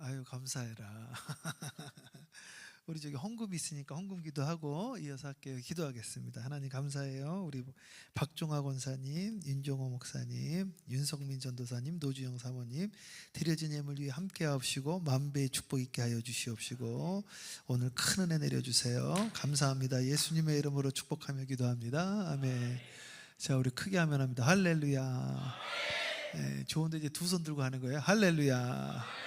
아유 감사해라. 우리 저기 헌금이 있으니까 헌금 기도하고 이어서 할게요. 기도하겠습니다. 하나님 감사해요. 우리 박종화 권사님, 윤종호 목사님, 윤성민 전도사님, 노주영 사모님 드려진 예물 위에 함께 하옵시고 만배의 축복 있게 하여 주시옵시고 오늘 큰 은혜 내려주세요. 감사합니다. 예수님의 이름으로 축복하며 기도합니다. 아멘. 자, 우리 크게 하면 합니다. 할렐루야. 네, 좋은데 이제 두 손 들고 하는 거예요. 할렐루야.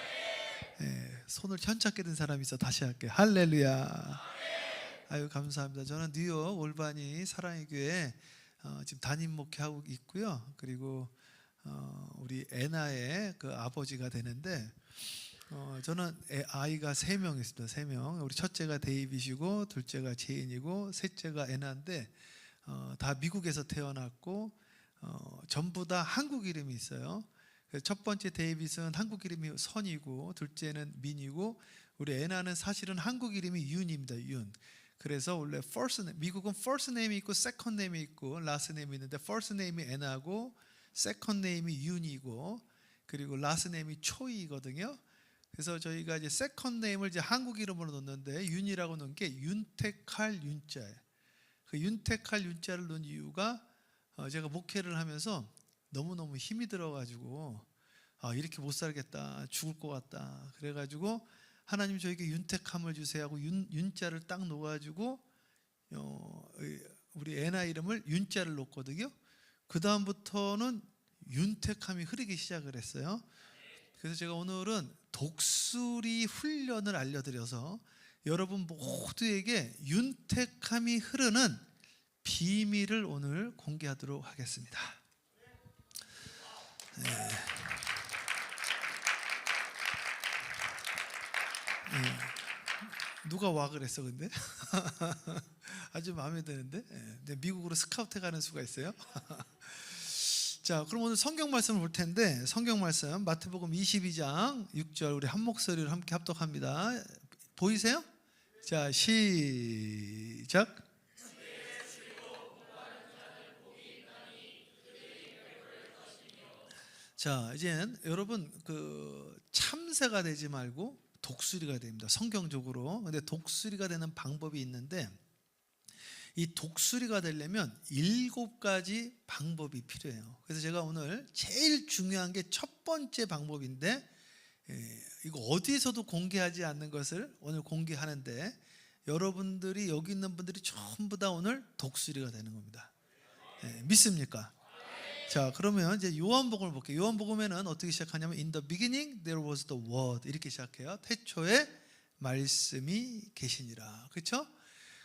네, 손을 현찮게 든 사람이 있어. 다시 할게요. 할렐루야. 아유 감사합니다. 저는 뉴욕 올바니 사랑의 교회 지금 담임 목회하고 있고요. 그리고 우리 애나의 그 아버지가 되는데 저는 아이가 3명 있습니다. 3명. 우리 첫째가 데이빗이고 둘째가 제인이고 셋째가 애나인데 다 미국에서 태어났고 전부 다 한국 이름이 있어요. 첫 번째 데이빗은 한국 이름이 선이고 둘째는 민이고 우리 애나는 사실은 한국 이름이 윤입니다. 윤. 그래서 원래 first name, 미국은 first name이 있고 second name이 있고 last name이 있는데 first name이 애나고 second name이 윤이고 그리고 last name이 초이거든요. 그래서 저희가 이제 second name을 이제 한국 이름으로 넣는데 윤이라고 넣은 게 윤택할 윤자예요. 그 윤택할 윤자를 넣은 이유가 제가 목회를 하면서 너무너무 힘이 들어가지고 이렇게 못 살겠다, 죽을 것 같다. 그래가지고 하나님 저에게 윤택함을 주세요 하고 윤자를 딱 놓아가지고 우리 애나 이름을 윤자를 놓거든요. 그 다음부터는 윤택함이 흐르기 시작을 했어요. 그래서 제가 오늘은 독수리 훈련을 알려드려서 여러분 모두에게 윤택함이 흐르는 비밀을 오늘 공개하도록 하겠습니다. 네. 누가 와 그랬어 근데? 아주 마음에 드는데? 네. 미국으로 스카우트 가는 수가 있어요. 자, 그럼 오늘 성경 말씀을 볼 텐데 성경 말씀 마태복음 22장 6절 우리 한 목소리로 함께 합독합니다. 보이세요? 자, 시작. 자, 이젠 여러분 그 참새가 되지 말고 독수리가 됩니다. 성경적으로. 근데 독수리가 되는 방법이 있는데 이 독수리가 되려면 7가지 방법이 필요해요. 그래서 제가 오늘 제일 중요한 게 첫 번째 방법인데 이거 어디에서도 공개하지 않는 것을 오늘 공개하는데 여러분들이 여기 있는 분들이 전부 다 오늘 독수리가 되는 겁니다. 믿습니까? 자, 그러면 이제 요한복음을 볼게요. 요한복음에는 어떻게 시작하냐면 In the beginning there was the word 이렇게 시작해요. 태초에 말씀이 계시니라. 그렇죠?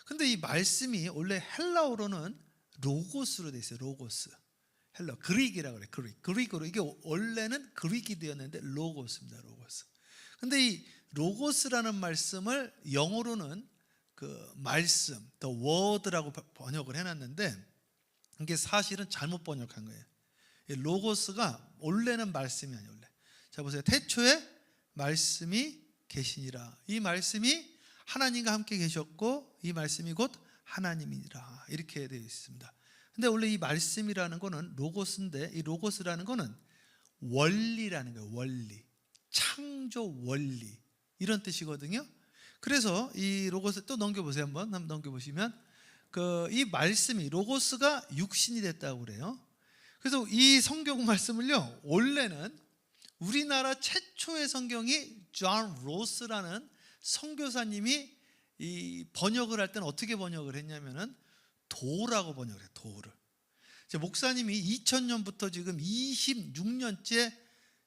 근데 이 말씀이 원래 헬라어로는 로고스로 돼 있어요. 로고스. 헬라 그릭이라고 그래. 그릭으로 이게 원래는 그릭이 되었는데 로고스입니다. 로고스. 근데 이 로고스라는 말씀을 영어로는 그 말씀, the word라고 번역을 해놨는데 이게 사실은 잘못 번역한 거예요. 로고스가 원래는 말씀이 아니에요. 원래. 자, 보세요. 태초에 말씀이 계시니라. 이 말씀이 하나님과 함께 계셨고 이 말씀이 곧 하나님이니라. 이렇게 되어 있습니다. 근데 원래 이 말씀이라는 거는 로고스인데 이 로고스라는 거는 원리라는 거예요. 원리. 창조 원리. 이런 뜻이거든요. 그래서 이 로고스 또 넘겨보세요. 한번 넘겨보시면 이 말씀이 로고스가 육신이 됐다고 그래요. 그래서 이 성경 말씀을요 원래는 우리나라 최초의 성경이 존 로스라는 선교사님이 이 번역을 할 때는 어떻게 번역을 했냐면은 도라고 번역을 해요. 도를. 목사님이 2000년부터 지금 26년째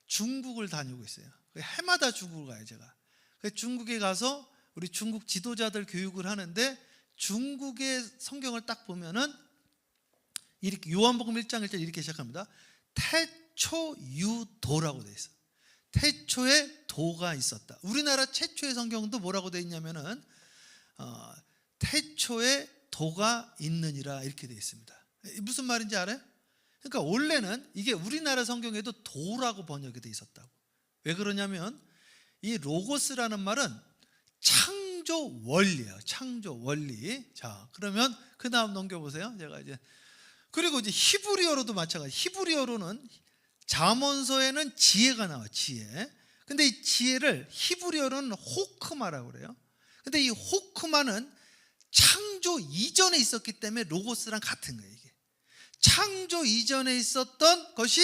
중국을 다니고 있어요. 해마다 중국을 가요. 제가 중국에 가서 우리 중국 지도자들 교육을 하는데 중국의 성경을 딱 보면은 이렇게 요한복음 1장 1절 이렇게 시작합니다. 태초유도라고 되어 있어요. 태초에 도가 있었다. 우리나라 최초의 성경도 뭐라고 되어 있냐면은 태초에 도가 있느니라 이렇게 되어 있습니다. 무슨 말인지 알아요? 그러니까 원래는 이게 우리나라 성경에도 도라고 번역이 되어 있었다고. 왜 그러냐면 이 로고스라는 말은 창조 원리예요. 창조 원리. 자, 그러면 그 다음 넘겨보세요. 제가 이제 그리고 이제 히브리어로도 마찬가지. 히브리어로는 잠언서에는 지혜가 나와. 지혜. 근데 이 지혜를 히브리어로는 호크마라고 그래요. 근데 이 호크마는 창조 이전에 있었기 때문에 로고스랑 같은 거예요. 이게 창조 이전에 있었던 것이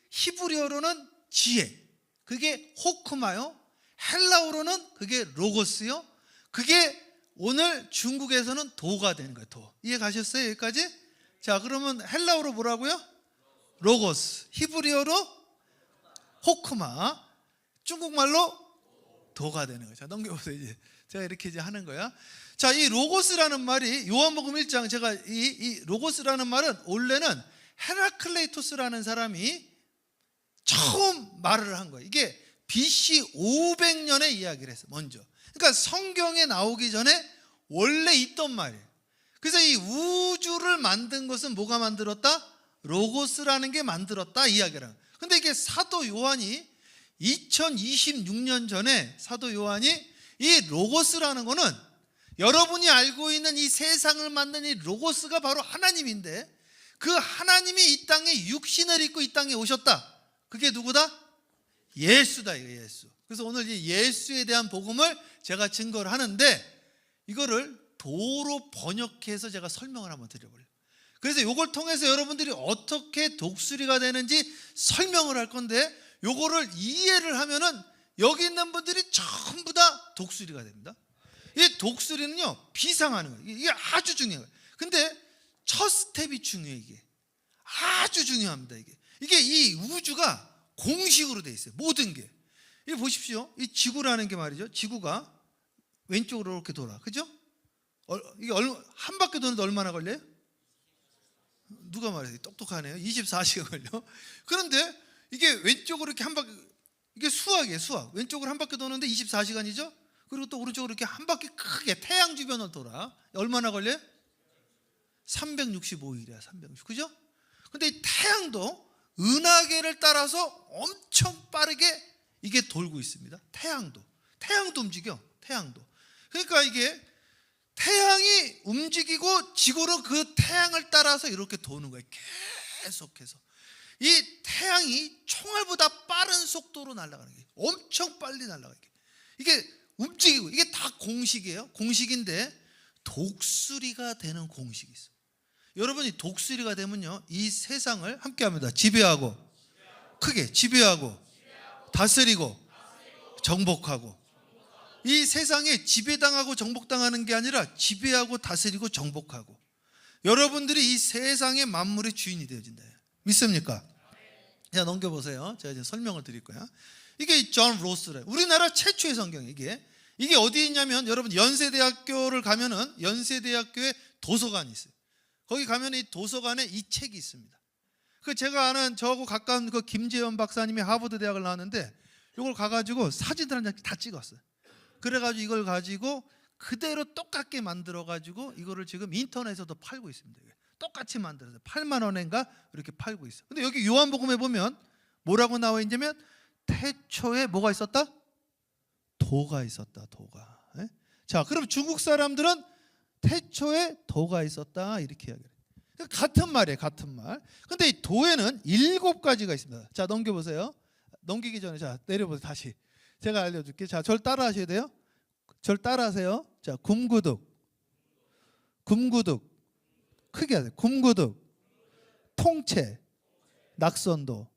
히브리어로는 지혜, 그게 호크마요. 헬라어로는 그게 로고스요. 그게 오늘 중국에서는 도가 되는 거예요. 도. 이해 가셨어요? 여기까지? 자, 그러면 헬라어로 뭐라고요? 로고스. 히브리어로 호크마. 중국말로 도가 되는 거죠. 넘겨보세요. 이제 제가 이렇게 이제 하는 거야. 자, 이 로고스라는 말이 요한복음 1장, 제가 이 로고스라는 말은 원래는 헤라클레이토스라는 사람이 처음 말을 한 거예요. 이게 BC 500년에 이야기를 했어요. 먼저. 그러니까 성경에 나오기 전에 원래 있던 말이에요. 그래서 이 우주를 만든 것은 뭐가 만들었다? 로고스라는 게 만들었다, 이야기를 하는 거예요. 근데 이게 사도 요한이 2026년 전에 사도 요한이 이 로고스라는 거는 여러분이 알고 있는 이 세상을 만든 이 로고스가 바로 하나님인데, 그 하나님이 이 땅에 육신을 입고 이 땅에 오셨다. 그게 누구다? 예수다, 이거 예수. 그래서 오늘 이 예수에 대한 복음을 제가 증거를 하는데, 이거를 도로 번역해서 제가 설명을 한번 드려볼래요. 그래서 이걸 통해서 여러분들이 어떻게 독수리가 되는지 설명을 할 건데, 요거를 이해를 하면은 여기 있는 분들이 전부 다 독수리가 됩니다. 이 독수리는요, 비상하는 거예요. 이게 아주 중요해요. 근데 첫 스텝이 중요해요. 이게 아주 중요합니다. 이게 이 우주가 공식으로 돼 있어요. 모든 게. 이거 보십시오. 이 지구라는 게 말이죠. 지구가 왼쪽으로 이렇게 돌아. 그죠? 이게 한 바퀴 도는데 얼마나 걸려요? 누가 말해요? 똑똑하네요. 24시간 걸려. 그런데 이게 왼쪽으로 이렇게 한 바퀴, 이게 수학이에요, 수학. 왼쪽으로 한 바퀴 도는데 24시간이죠? 그리고 또 오른쪽으로 이렇게 한 바퀴 크게 태양 주변을 돌아. 얼마나 걸려요? 365일이야, 360. 그죠? 근데 이 태양도 은하계를 따라서 엄청 빠르게 이게 돌고 있습니다. 태양도 움직여, 태양도. 그러니까 이게 태양이 움직이고 지구는 그 태양을 따라서 이렇게 도는 거예요. 계속해서. 이 태양이 총알보다 빠른 속도로 날아가는 게, 엄청 빨리 날아가는 게, 이게 움직이고, 이게 다 공식이에요. 공식인데 독수리가 되는 공식이 있어요. 여러분이 독수리가 되면요, 이 세상을 함께합니다. 지배하고, 크게 지배하고, 다스리고, 정복하고. 이 세상에 지배당하고 정복당하는 게 아니라 지배하고 다스리고 정복하고, 여러분들이 이 세상의 만물의 주인이 되어진다. 믿습니까? 자, 넘겨보세요. 제가 이제 설명을 드릴 거야. 이게 존 로스래. 우리나라 최초의 성경이에요. 이게 어디에 있냐면, 여러분 연세대학교를 가면은 연세대학교에 도서관이 있어요. 거기 가면 이 도서관에 이 책이 있습니다. 그 제가 아는 저하고 가까운 그 김재현 박사님이 하버드 대학을 나왔는데, 이걸 가가지고 사진들 한 장 다 찍었어요. 그래가지고 이걸 가지고 그대로 똑같게 만들어가지고 이거를 지금 인터넷에서도 팔고 있습니다. 똑같이 만들어서 8만 원인가 이렇게 팔고 있어요. 근데 여기 요한복음에 보면 뭐라고 나와 있냐면, 태초에 뭐가 있었다? 도가 있었다, 도가. 자, 그럼 중국 사람들은 태초에 도가 있었다, 이렇게 이야기해요. 같은 말이에요, 같은 말. 근데 이 도에는 7가지가 있습니다. 자, 넘겨보세요. 넘기기 전에 자, 내려보세요. 다시 제가 알려줄게요. 자, 절 따라 하셔야 돼요. 절 따라 하세요. 자, 굼구둑, 굼구둑, 크게 하세요. 굼구둑, 통채, 낙선도.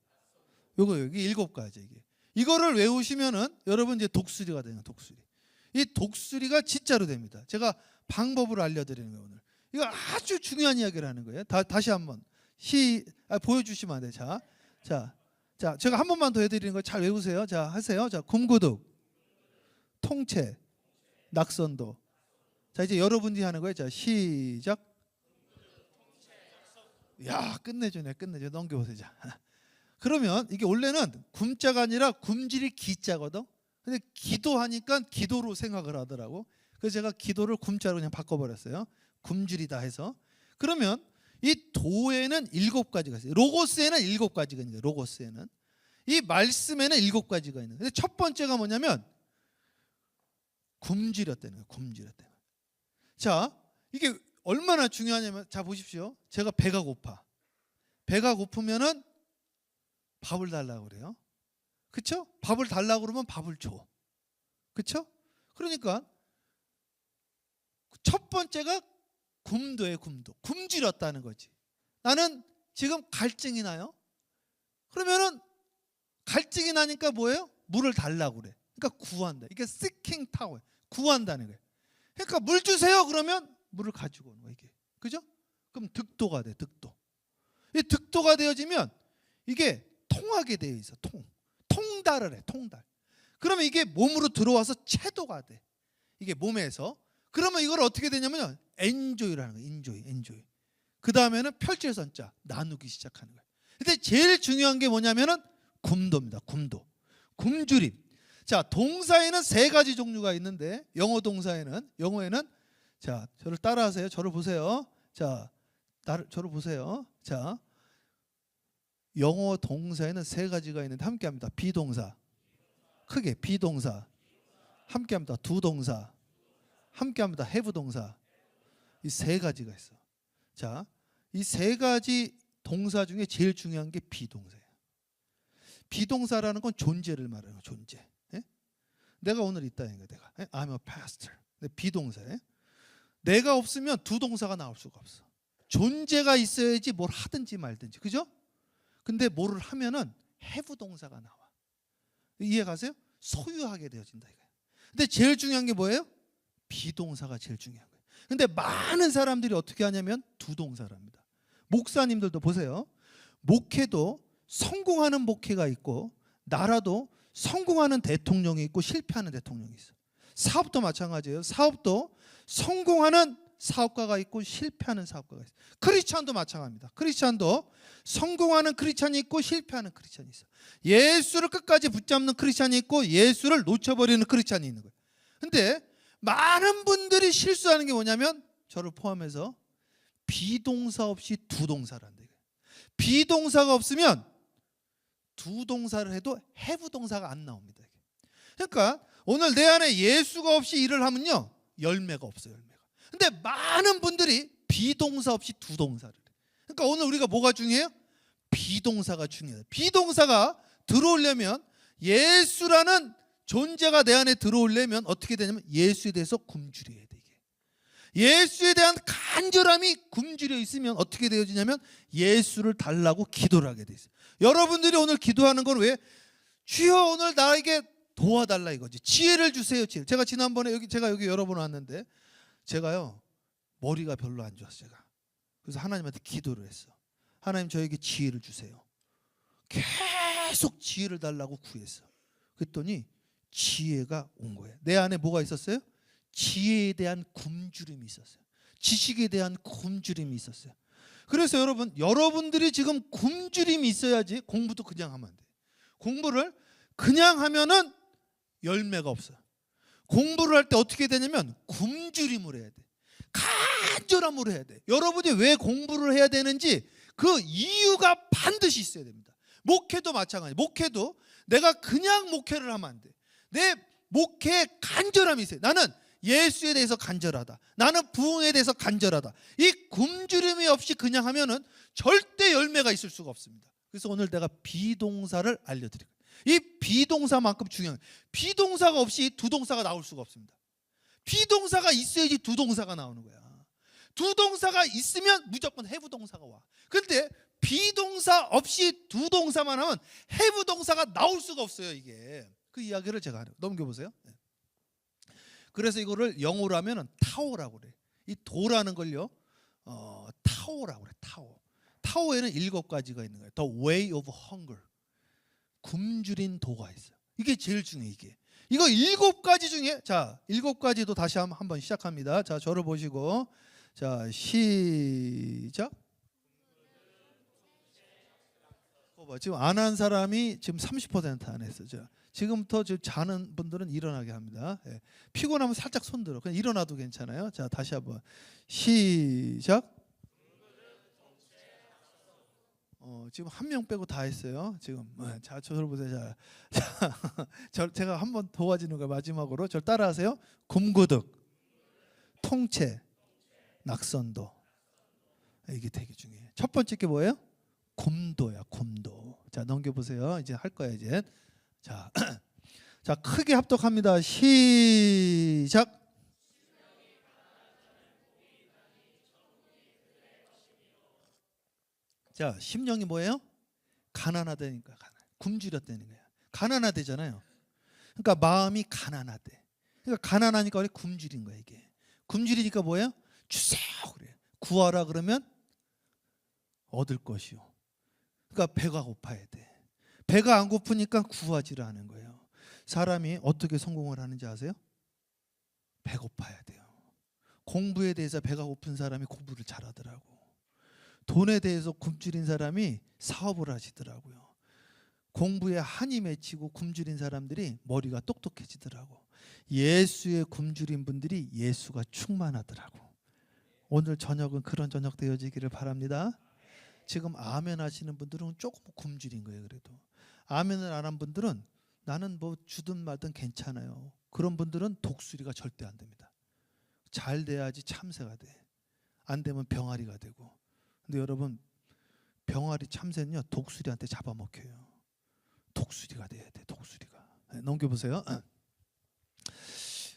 요거 여기 7가지. 이거를 외우시면은 여러분 이제 독수리가 되는, 독수리. 이 독수리가 진짜로 됩니다. 제가 방법을 알려드리는 거예요, 오늘. 이거 아주 중요한 이야기를 하는 거예요. 다시 한번 보여주시면 안 돼요. 자, 제가 한 번만 더 해드리는 거 잘 외우세요. 자, 하세요. 자, 굼구둑, 통채, 낙선도. 자, 이제 여러분이 하는 거예요. 자, 시작. 야, 끝내주네. 넘겨보세요. 자, 그러면 이게 원래는 굼자가 아니라 굼질이 기자거든. 근데 기도하니까 기도로 생각을 하더라고. 그래서 제가 기도를 굼자로 그냥 바꿔버렸어요. 굼질이다 해서. 그러면 이 도에는 7가지가 있어요. 로고스에는 7가지가 있는 거예요. 로고스에는. 이 말씀에는 7가지가 있는 거예요. 근데 첫 번째가 뭐냐면 굼질이었다는 거예요. 굼질이었다는 거예요. 자, 이게 얼마나 중요하냐면, 자, 보십시오. 제가 배가 고프면은 밥을 달라고 그래요. 그렇죠? 밥을 달라고 그러면 밥을 줘. 그렇죠? 그러니까 첫 번째가 굶도예요. 굶도. 굶주렸다는 거지. 나는 지금 갈증이 나요. 그러면은 갈증이 나니까 뭐예요? 물을 달라고 그래. 그러니까 구한다. 이게 seeking power. 구한다는 거예요. 그러니까 물 주세요. 그러면 물을 가지고 오는 거예요. 이게. 그죠? 그럼 득도가 돼. 득도. 이 득도가 되어지면 이게 통하게 되어 있어. 통달을 해. 통달. 그러면 이게 몸으로 들어와서 채도가 돼. 이게 몸에서. 그러면 이걸 어떻게 되냐면요. enjoy라는 거예요. enjoy. 그 다음에는 펼쳐선자 나누기 시작하는 거예요. 근데 제일 중요한 게 뭐냐면은 굶도입니다. 굶도. 굶주림. 자, 동사에는 세 가지 종류가 있는데 영어에는 자, 저를 따라하세요. 저를 보세요. 자, 저를 보세요. 자, 영어 동사에는 세 가지가 있는데 함께합니다. 비동사. 크게 비동사. 함께합니다. 두동사. 함께합니다. have 동사. 이 세 가지가 있어. 자, 이 세 가지 동사 중에 제일 중요한 게 비동사예요. 비동사라는 건 존재를 말하는 거예요. 존재. 예? 내가 오늘 있다는 거예요. 내가. 예? I'm a pastor. 비동사예요. 내가 없으면 두 동사가 나올 수가 없어. 존재가 있어야지 뭘 하든지 말든지. 그죠? 근데 뭐를 하면은 have 동사가 나와. 이해 가세요? 소유하게 되어진다 이거예요. 근데 제일 중요한 게 뭐예요? 비동사가 제일 중요한 거예요. 근데 많은 사람들이 어떻게 하냐면 두 동사랍니다. 목사님들도 보세요. 목회도 성공하는 목회가 있고 나라도 성공하는 대통령이 있고 실패하는 대통령이 있어. 사업도 마찬가지예요. 사업도 성공하는 사업가가 있고 실패하는 사업가가 있어. 크리스찬도 마찬가지입니다. 크리스찬도 성공하는 크리스찬이 있고 실패하는 크리스찬이 있어. 예수를 끝까지 붙잡는 크리스찬이 있고 예수를 놓쳐버리는 크리스찬이 있는 거예요. 근데 많은 분들이 실수하는 게 뭐냐면 저를 포함해서 비동사 없이 두 동사란다. 비동사가 없으면 두 동사를 해도 have 동사가 안 나옵니다. 그러니까 오늘 내 안에 예수가 없이 일을 하면요 열매가 없어요. 열매가. 근데 많은 분들이 비동사 없이 두 동사를 해. 그러니까 오늘 우리가 뭐가 중요해요? 비동사가 중요해요. 비동사가 들어오려면 예수라는 존재가 내 안에 들어오려면 어떻게 되냐면 예수에 대해서 굶주려야 돼. 예수에 대한 간절함이 굶주려 있으면 어떻게 되어지냐면 예수를 달라고 기도를 하게 돼 있어요. 여러분들이 오늘 기도하는 건 왜? 주여 오늘 나에게 도와달라 이거지. 지혜를 주세요. 지혜. 제가 지난번에 제가 여기 여러 번 왔는데 제가요 머리가 별로 안 좋았어요. 제가. 그래서 하나님한테 기도를 했어. 하나님 저에게 지혜를 주세요. 계속 지혜를 달라고 구했어. 그랬더니 지혜가 온 거예요. 내 안에 뭐가 있었어요? 지혜에 대한 굶주림이 있었어요. 지식에 대한 굶주림이 있었어요. 그래서 여러분들이 지금 굶주림이 있어야지 공부도 그냥 하면 안 돼요. 공부를 그냥 하면은 열매가 없어요. 공부를 할 때 어떻게 되냐면 굶주림을 해야 돼. 간절함으로 해야 돼. 여러분이 왜 공부를 해야 되는지 그 이유가 반드시 있어야 됩니다. 목회도 마찬가지. 목회도 내가 그냥 목회를 하면 안 돼. 내 목회에 간절함이 있어요. 나는 예수에 대해서 간절하다. 나는 부흥에 대해서 간절하다. 이 굶주림이 없이 그냥 하면은 절대 열매가 있을 수가 없습니다. 그래서 오늘 내가 비동사를 알려드릴 거예요. 이 비동사만큼 중요한 거예요. 비동사가 없이 두 동사가 나올 수가 없습니다. 비동사가 있어야지 두 동사가 나오는 거야. 두 동사가 있으면 무조건 have 동사가 와. 그런데 비동사 없이 두 동사만 하면 have 동사가 나올 수가 없어요. 이게 그 이야기를 제가 넘겨보세요. 그래서 이거를 영어로 하면은 타오라고 그래. 이 도라는 걸요, 타오라고 그래. 타오에는 7가지가 있는 거예요. The way of hunger. 굶주린 도가 있어요. 이게 제일 중요해. 이거 7가지 중에 자 7가지도 다시 한번 시작합니다. 자 저를 보시고 자 시작. 지금 안 한 사람이 지금 30% 안 했어요. 지금부터 지금 자는 분들은 일어나게 합니다. 예. 피곤하면 살짝 손 들어. 그냥 일어나도 괜찮아요. 자 다시 한번 시작. 지금 한 명 빼고 다 했어요. 지금 자 저를 보세요. 자, 제가 한번 도와주는 거예요. 마지막으로 저를 따라하세요. 굶고득, 통째, 낙선도. 이게 되게 중요해요. 첫 번째 게 뭐예요? 굶도야. 굶도. 자 넘겨보세요. 이제 할 거야 이제. 자, 자 크게 합독합니다. 시작. 자, 심령이 뭐예요? 가난하다니까. 굶주렸다는 거야. 가난하대잖아요. 그러니까 마음이 가난하대. 그러니까 가난하니까 원래 굶주린 거야 이게. 굶주리니까 뭐예요? 주세요 그래. 구하라 그러면 얻을 것이요. 그러니까 배가 고파야 돼. 배가 안 고프니까 구하지를 않은 거예요. 사람이 어떻게 성공을 하는지 아세요? 배고파야 돼요. 공부에 대해서 배가 고픈 사람이 공부를 잘하더라고. 돈에 대해서 굶주린 사람이 사업을 하시더라고요. 공부에 한이 맺히고 굶주린 사람들이 머리가 똑똑해지더라고. 예수의 굶주린 분들이 예수가 충만하더라고. 오늘 저녁은 그런 저녁 되어지기를 바랍니다. 지금 아멘 하시는 분들은 조금 굶주린 거예요. 그래도 아멘을 안 한 분들은 나는 뭐 주든 말든 괜찮아요. 그런 분들은 독수리가 절대 안 됩니다. 잘 돼야지 참새가 돼. 안 되면 병아리가 되고. 근데 여러분 병아리 참새는요 독수리한테 잡아먹혀요. 독수리가 돼야 돼. 독수리가. 네, 넘겨보세요.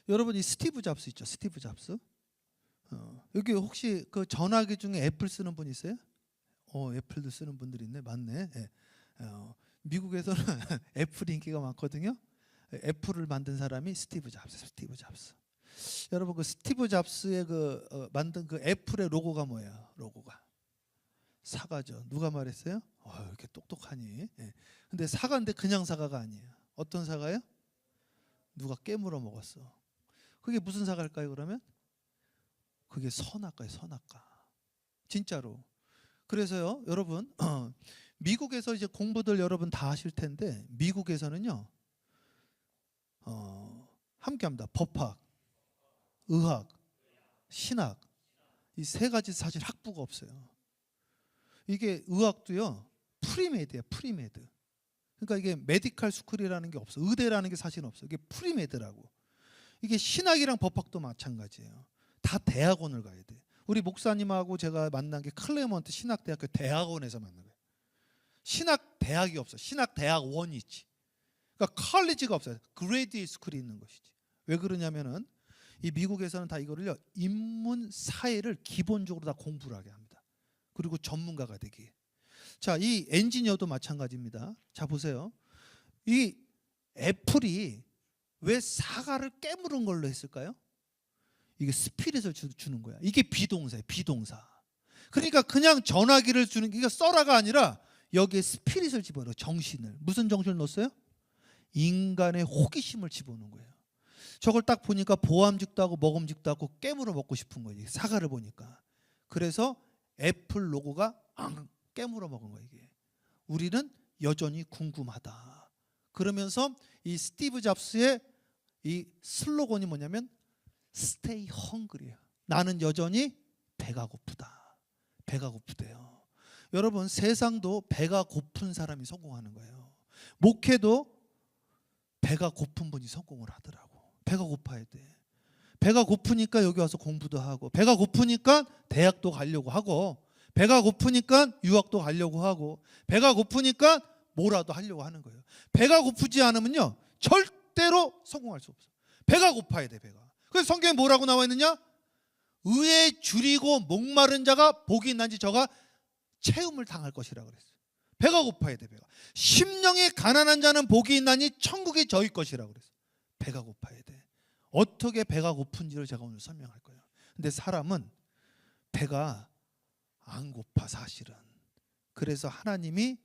여러분 이 스티브 잡스 있죠. 스티브 잡스. 여기 혹시 그 전화기 중에 애플 쓰는 분 있어요? 애플도 쓰는 분들이 있네. 맞네. 네. 미국에서는 애플 인기가 많거든요. 애플을 만든 사람이 스티브 잡스. 스티브 잡스. 여러분 그 스티브 잡스의 그 만든 그 애플의 로고가 뭐예요? 로고가 사과죠. 누가 말했어요? 이렇게 똑똑하니. 예. 근데 사과인데 그냥 사과가 아니에요. 어떤 사과요? 누가 깨물어 먹었어. 그게 무슨 사과일까요? 그러면 그게 선악과예요. 선악과. 진짜로. 그래서요, 여러분 미국에서 이제 공부들 여러분 다 하실 텐데 미국에서는요 함께합니다. 법학, 의학, 신학 이 세 가지 사실 학부가 없어요. 이게 의학도요 프리메드예요. 프리메드. 그러니까 이게 메디칼 스쿨이라는 게 없어. 의대라는 게 사실 없어. 이게 프리메드라고. 이게 신학이랑 법학도 마찬가지예요. 다 대학원을 가야 돼. 우리 목사님하고 제가 만난 게 클레먼트 신학대학교 대학원에서 만난 거예요. 신학대학이 없어. 신학대학원이 있지. 그러니까 컬리지가 없어요. 그레이드 스쿨이 있는 것이지. 왜 그러냐면은 이 미국에서는 다 이거를요 인문 사회를 기본적으로 다 공부를 하게 합니다. 그리고 전문가가 되기. 자, 이 엔지니어도 마찬가지입니다. 자, 보세요. 이 애플이 왜 사과를 깨물은 걸로 했을까요? 이게 스피릿을 주는 거야. 이게 비동사예요. 비동사. 그러니까 그냥 전화기를 주는 게 써라가 아니라 여기에 스피릿을 집어넣어. 정신을. 무슨 정신을 넣었어요? 인간의 호기심을 집어넣은 거예요. 저걸 딱 보니까 보암직도 하고 먹음직도 하고 깨물어 먹고 싶은 거지. 사과를 보니까. 그래서 애플 로고가 깨물어 먹은 거예요. 이게. 우리는 여전히 궁금하다. 그러면서 이 스티브 잡스의 이 슬로건이 뭐냐면 Stay hungry야. 나는 여전히 배가 고프다. 배가 고프대요. 여러분 세상도 배가 고픈 사람이 성공하는 거예요. 목회도 배가 고픈 분이 성공을 하더라고. 배가 고파야 돼. 배가 고프니까 여기 와서 공부도 하고, 배가 고프니까 대학도 가려고 하고, 배가 고프니까 유학도 가려고 하고, 배가 고프니까 뭐라도 하려고 하는 거예요. 배가 고프지 않으면요 절대로 성공할 수 없어. 배가 고파야 돼. 배가. 그래서 성경에 뭐라고 나와 있느냐? 의에 줄이고 목마른 자가 복이 있나니 저가 체험을 당할 것이라 그랬어요. 배가 고파야 돼. 배가. 심령이 가난한 자는 복이 있나니 천국이 저희 것이라 그랬어요. 배가 고파야 돼. 어떻게 배가 고픈지를 제가 오늘 설명할 거예요. 근데 사람은 배가 안 고파 사실은. 그래서 하나님이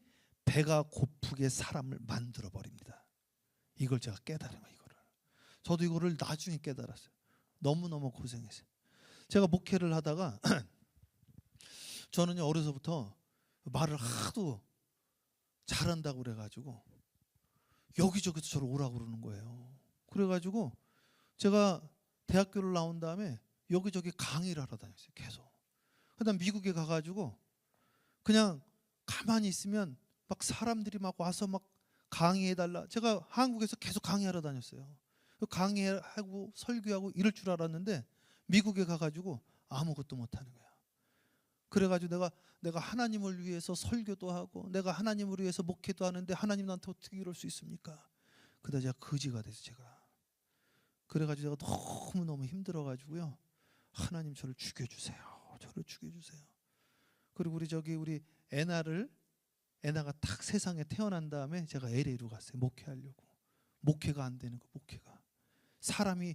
배가 고프게 사람을 만들어 버립니다. 이걸 제가 깨달은 거예요. 저도 이거를 나중에 깨달았어요. 너무너무 고생했어요. 제가 목회를 하다가 저는 어려서부터 말을 하도 잘한다고 그래가지고 여기저기서 저를 오라고 그러는 거예요. 그래가지고 제가 대학교를 나온 다음에 여기저기 강의를 하러 다녔어요. 계속. 그다음 미국에 가가지고 그냥 가만히 있으면 막 사람들이 막 와서 막 강의해달라. 제가 한국에서 계속 강의하러 다녔어요. 강의하고 설교하고 이럴 줄 알았는데 미국에 가가지고 아무것도 못하는 거야. 그래가지고 내가 하나님을 위해서 설교도 하고 내가 하나님을 위해서 목회도 하는데 하나님 나한테 어떻게 이럴 수 있습니까? 그러다 제가 거지가 됐어요. 제가. 그래가지고 제가 너무너무 힘들어가지고요. 하나님 저를 죽여주세요. 저를 죽여주세요. 그리고 우리 애나가 딱 세상에 태어난 다음에 제가 LA로 갔어요. 목회하려고. 목회가 안 되는 거. 목회가. 사람이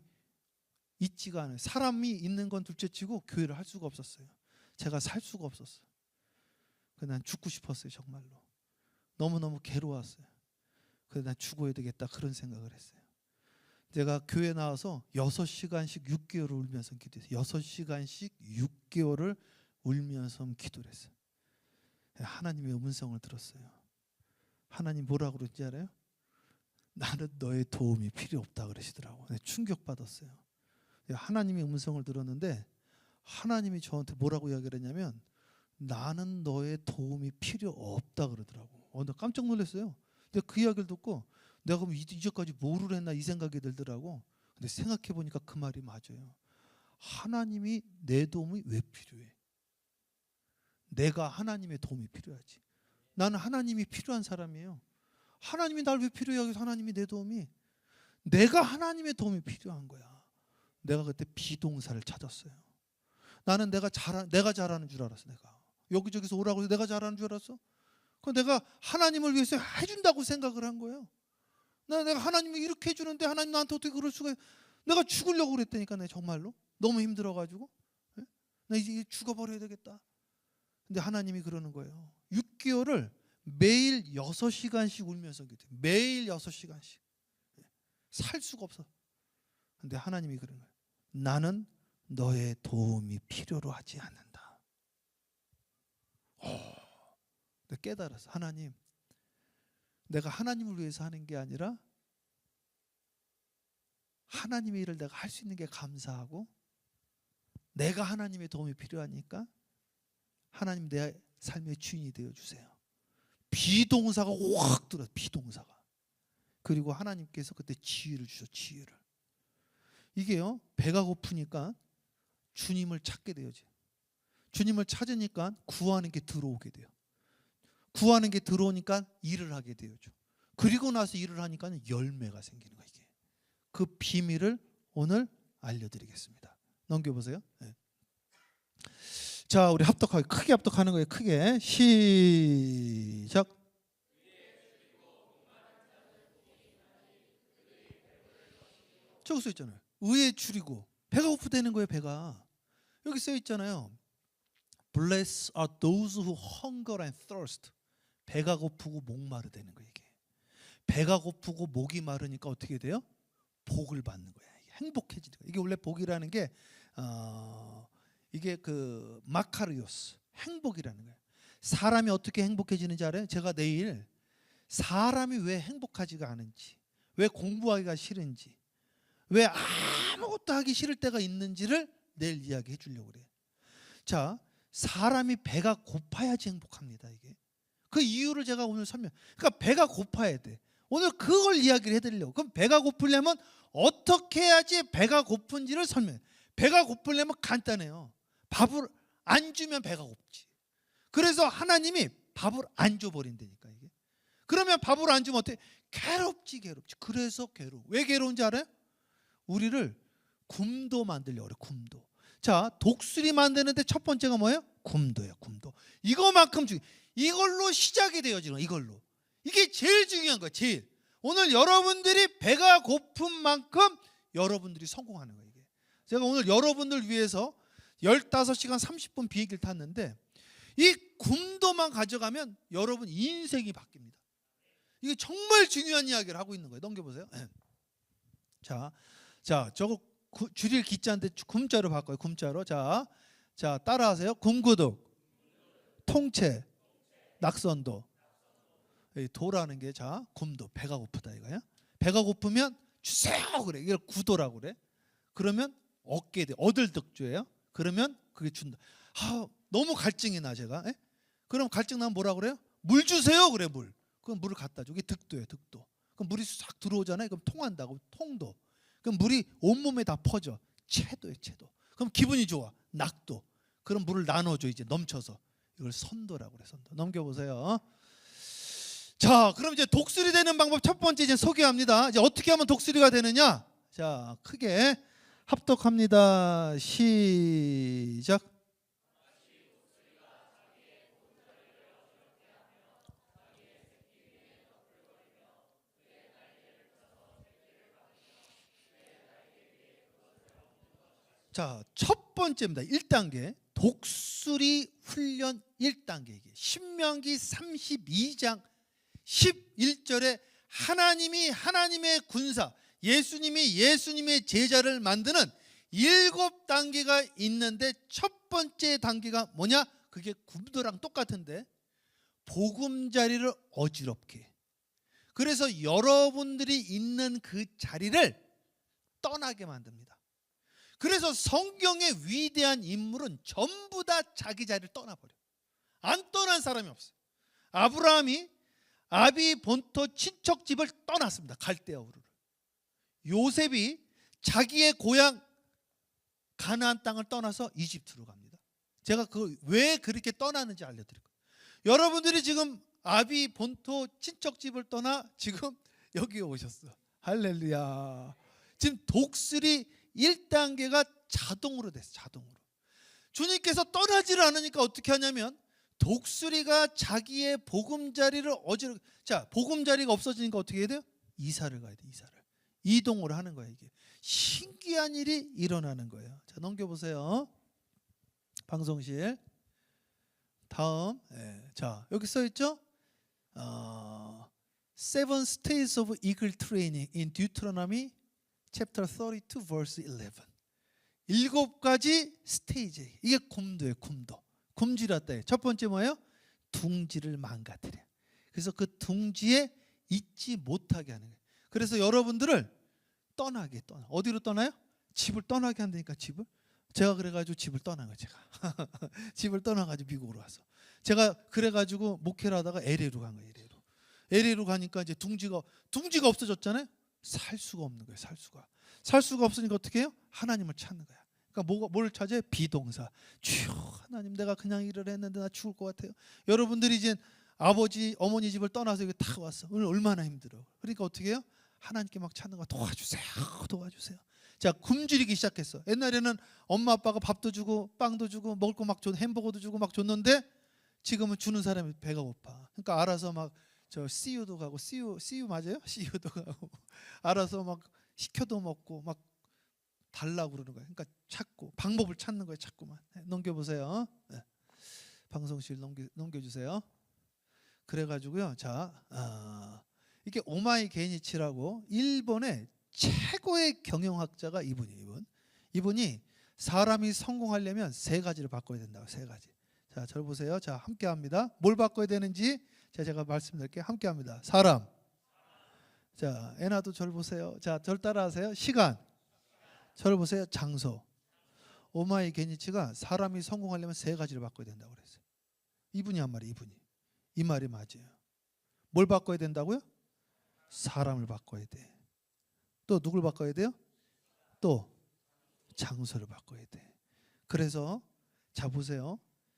있지가 않아요. 사람이 있는 건 둘째치고 교회를 할 수가 없었어요. 제가 살 수가 없었어요. 그래서 난 죽고 싶었어요. 정말로. 너무너무 괴로웠어요. 그래서 난 죽어야 되겠다 그런 생각을 했어요. 제가 교회 나와서 6시간씩 6개월을 울면서 기도했어요. 6시간씩 6개월을 울면서 기도를 했어요. 하나님의 음성을 들었어요. 하나님 뭐라고 그러는지 알아요? 나는 너의 도움이 필요 없다 그러시더라고요. 충격받았어요. 하나님의 음성을 들었는데 하나님이 저한테 뭐라고 이야기를 했냐면 나는 너의 도움이 필요 없다 그러더라고. 나 깜짝 놀랐어요. 근데 그 이야기를 듣고 내가 그럼 이제까지 뭐를 했나 이 생각이 들더라고. 근데 생각해 보니까 그 말이 맞아요. 하나님이 내 도움이 왜 필요해? 내가 하나님의 도움이 필요하지. 나는 하나님이 필요한 사람이에요. 하나님이 날 왜 필요해? 여기서 하나님이 내 도움이. 내가 하나님의 도움이 필요한 거야. 내가 그때 비동사를 찾았어요. 나는 내가 잘하는 줄 알았어. 내가 여기저기서 오라고 해서 내가 잘하는 줄 알았어. 그럼 내가 하나님을 위해서 해준다고 생각을 한 거예요. 내가 하나님이 이렇게 해주는데 하나님 나한테 어떻게 그럴 수가. 내가 죽으려고 그랬다니까. 내가 정말로 너무 힘들어가지고 나 이제 죽어버려야 되겠다. 근데 하나님이 그러는 거예요. 6개월을 매일 6시간씩 울면서 기도해요. 매일 6시간씩. 살 수가 없어. 근데 하나님이 그러는 거예요. 나는 너의 도움이 필요로 하지 않는다. 내가 깨달았어. 하나님, 내가 하나님을 위해서 하는 게 아니라 하나님의 일을 내가 할 수 있는 게 감사하고 내가 하나님의 도움이 필요하니까 하나님 내 삶의 주인이 되어주세요. 비동사가 확 들어요. 비동사가. 그리고 하나님께서 그때 지혜를 주셔. 지혜를. 이게요. 배가 고프니까 주님을 찾게 되어져. 주님을 찾으니까 구하는 게 들어오게 돼요. 구하는 게 들어오니까 일을 하게 되어져. 그리고 나서 일을 하니까 열매가 생기는 거예요. 이게. 그 비밀을 오늘 알려드리겠습니다. 넘겨보세요. 네. 자, 우리 합독하게 크게 합독하는 거예요. 크게 시작. 저기 써 있잖아요. 의에 줄이고 배가 고프다는 거예요. 배가 여기 써 있잖아요. Blessed are those who hunger and thirst. 배가 고프고 목마르다는 거예요. 이게 배가 고프고 목이 마르니까 어떻게 돼요? 복을 받는 거야. 행복해지는 거야. 이게 원래 복이라는 게 이게 그 마카리오스 행복이라는 거예요. 사람이 어떻게 행복해지는지 알아요? 제가 내일 사람이 왜 행복하지가 않은지, 왜 공부하기가 싫은지, 왜 아무것도 하기 싫을 때가 있는지를 내일 이야기해 주려고 그래요. 자, 사람이 배가 고파야지 행복합니다. 이게 그 이유를 제가 오늘 그러니까 배가 고파야 돼. 오늘 그걸 이야기를 해드리려고. 그럼 배가 고프려면 어떻게 해야지 배가 고픈지를 설명해. 배가 고프려면 간단해요. 밥을 안 주면 배가 고프지. 그래서 하나님이 밥을 안 줘버린다니까 이게. 그러면 밥을 안 주면 어때? 괴롭지. 그래서 괴로워. 왜 괴로운지 알아요? 우리를 굶도 만들려고 그래. 굶도. 자, 독수리 만드는데 첫 번째가 뭐예요? 굶도예요. 굶도. 이거만큼 이걸로 시작이 돼요. 지금 이걸로. 이게 제일 중요한 거예요. 제일. 오늘 여러분들이 배가 고픈 만큼 여러분들이 성공하는 거예요. 이게. 제가 오늘 여러분들 위해서 15시간 30분 비행기를 탔는데 이 굶도만 가져가면 여러분 인생이 바뀝니다. 이게 정말 중요한 이야기를 하고 있는 거예요. 넘겨보세요. 자, 저거 줄일 기자인데 굶자로 바꿔요. 굶자로. 자, 따라하세요. 굶구독, 통채, 낙선도. 도라는 게 자, 굶도. 배가 고프다 이거야. 배가 고프면 주세요 그래. 이걸 구도라고 그래. 그러면 얻게 돼. 얻을 득주예요. 그러면 그게 준다. 너무 갈증이 나 제가. 그럼 갈증 나면 뭐라 그래요? 물 주세요 그래. 물. 그럼 물을 갖다 줘. 이게 득도예요. 득도. 그럼 물이 싹 들어오잖아요. 그럼 통한다고. 통도. 그럼 물이 온몸에 다 퍼져. 채도예요. 채도. 그럼 기분이 좋아. 낙도. 그럼 물을 나눠줘. 이제 넘쳐서. 이걸 선도라고 그래. 선도. 넘겨보세요. 자, 그럼 이제 독수리 되는 방법 첫 번째 이제 소개합니다. 이제 어떻게 하면 독수리가 되느냐? 자, 크게 합독합니다. 시작. 자, 첫 번째입니다. 1단계. 독수리 훈련 1단계. 이게 신명기 32장 11절에 하나님이 하나님의 군사, 예수님이 예수님의 제자를 만드는 7단계가 있는데 첫 번째 단계가 뭐냐? 그게 굶도랑 똑같은데 보금자리를 어지럽게. 그래서 여러분들이 있는 그 자리를 떠나게 만듭니다. 그래서 성경의 위대한 인물은 전부 다 자기 자리를 떠나버려. 안 떠난 사람이 없어요. 아브라함이 아비 본토 친척 집을 떠났습니다. 갈대아 우르를. 요셉이 자기의 고향 가나안 땅을 떠나서 이집트로 갑니다. 제가 그 왜 그렇게 떠나는지 알려드릴 거예요. 여러분들이 지금 아비 본토 친척 집을 떠나 지금 여기에 오셨어. 할렐루야. 지금 독수리 1단계가 자동으로 됐어. 자동으로. 주님께서 떠나지를 않으니까 어떻게 하냐면 독수리가 자기의 보금자리를 자, 보금자리가 없어지니까 어떻게 해야 돼요? 이사를 가야 돼. 이사를. 이동을 하는 거예요. 이게 신기한 일이 일어나는 거예요. 자, 넘겨보세요. 방송실. 다음. 자, 여기 써있죠? Seven stages of eagle training in Deuteronomy chapter 32 verse 11. 7가지 스테이지. 이게 곰도예요. 곰도. 굶주렸다. 첫 번째 뭐예요? 둥지를 망가뜨려. 그래서 그 둥지에 있지 못하게 하는 거예요. 그래서 여러분들을 떠나게 떠나. 어디로 떠나요? 집을 떠나게 한다니까. 집을. 제가 그래가지고 집을 떠난 거예요. 제가 집을 떠나가지고 미국으로 와서 제가 그래가지고 목회를 하다가 LA로 간 거예요. LA로 가니까 이제 둥지가 없어졌잖아요. 살 수가 없는 거예요. 살 수가 없으니까 어떻게 해요? 하나님을 찾는 거야. 그러니까 뭘 찾아요? 비동사. 주여 하나님, 내가 그냥 일을 했는데 나 죽을 것 같아요. 여러분들이 이제 아버지 어머니 집을 떠나서 여기 다 왔어. 오늘 얼마나 힘들어. 그러니까 어떻게 해요? 하나님께 막 찾는 거야. 도와주세요. 자, 굶주리기 시작했어. 옛날에는 엄마 아빠가 밥도 주고 빵도 주고 먹을 거 막 햄버거도 주고 막 줬는데 지금은 주는 사람이 배가 고파. 그러니까 알아서 막 저 CU도 가고 CU 맞아요? CU도 가고 알아서 막 시켜도 먹고 막 달라고 그러는 거예요. 그러니까 찾고 방법을 찾는 거예요. 자꾸만. 넘겨보세요. 네. 방송실 넘겨주세요. 그래가지고요. 자, 이게 오마이 게니치라고 일본의 최고의 경영학자가 이분이 사람이 성공하려면 3가지를 바꿔야 된다고. 3가지. 자, 저를 보세요. 자, 함께 합니다. 뭘 바꿔야 되는지 제가 말씀드릴게요. 함께 합니다. 사람. 자, 애나도 저를 보세요. 자, 저를 따라하세요. 시간. 저를 보세요. 장소. 오마이 게니치가 사람이 성공하려면 3가지를 바꿔야 된다고 그랬어요. 이분이 한 말이 이 말이 맞아요. 뭘 바꿔야 된다고요? 사람을 바꿔야 돼. 또 누굴 바꿔야 돼요? 또 장소를 바꿔야 돼. 그래서 자 보세요.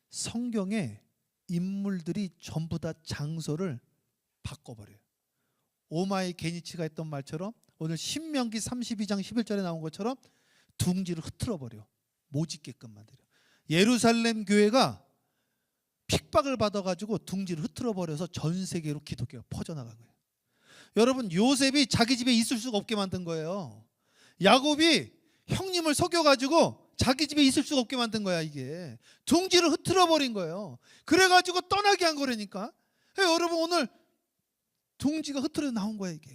성경에 인물들이 전부 다 장소를 바꿔버려요. 오마이 게니치가 했던 말처럼 오늘 신명기 32장 11절에 나온 것처럼 둥지를 흐트러버려. 못 짓게끔 만들어. 예루살렘 교회가 핍박을 받아가지고 둥지를 흐트러버려서 전 세계로 기독교가 퍼져나간 거예요. 여러분, 요셉이 자기 집에 있을 수가 없게 만든 거예요. 야곱이 형님을 속여가지고 자기 집에 있을 수가 없게 만든 거야. 이게 둥지를 흐트러버린 거예요. 그래가지고 떠나게 한 거라니까. 여러분, 오늘 둥지가 흐트러 나온 거야 이게.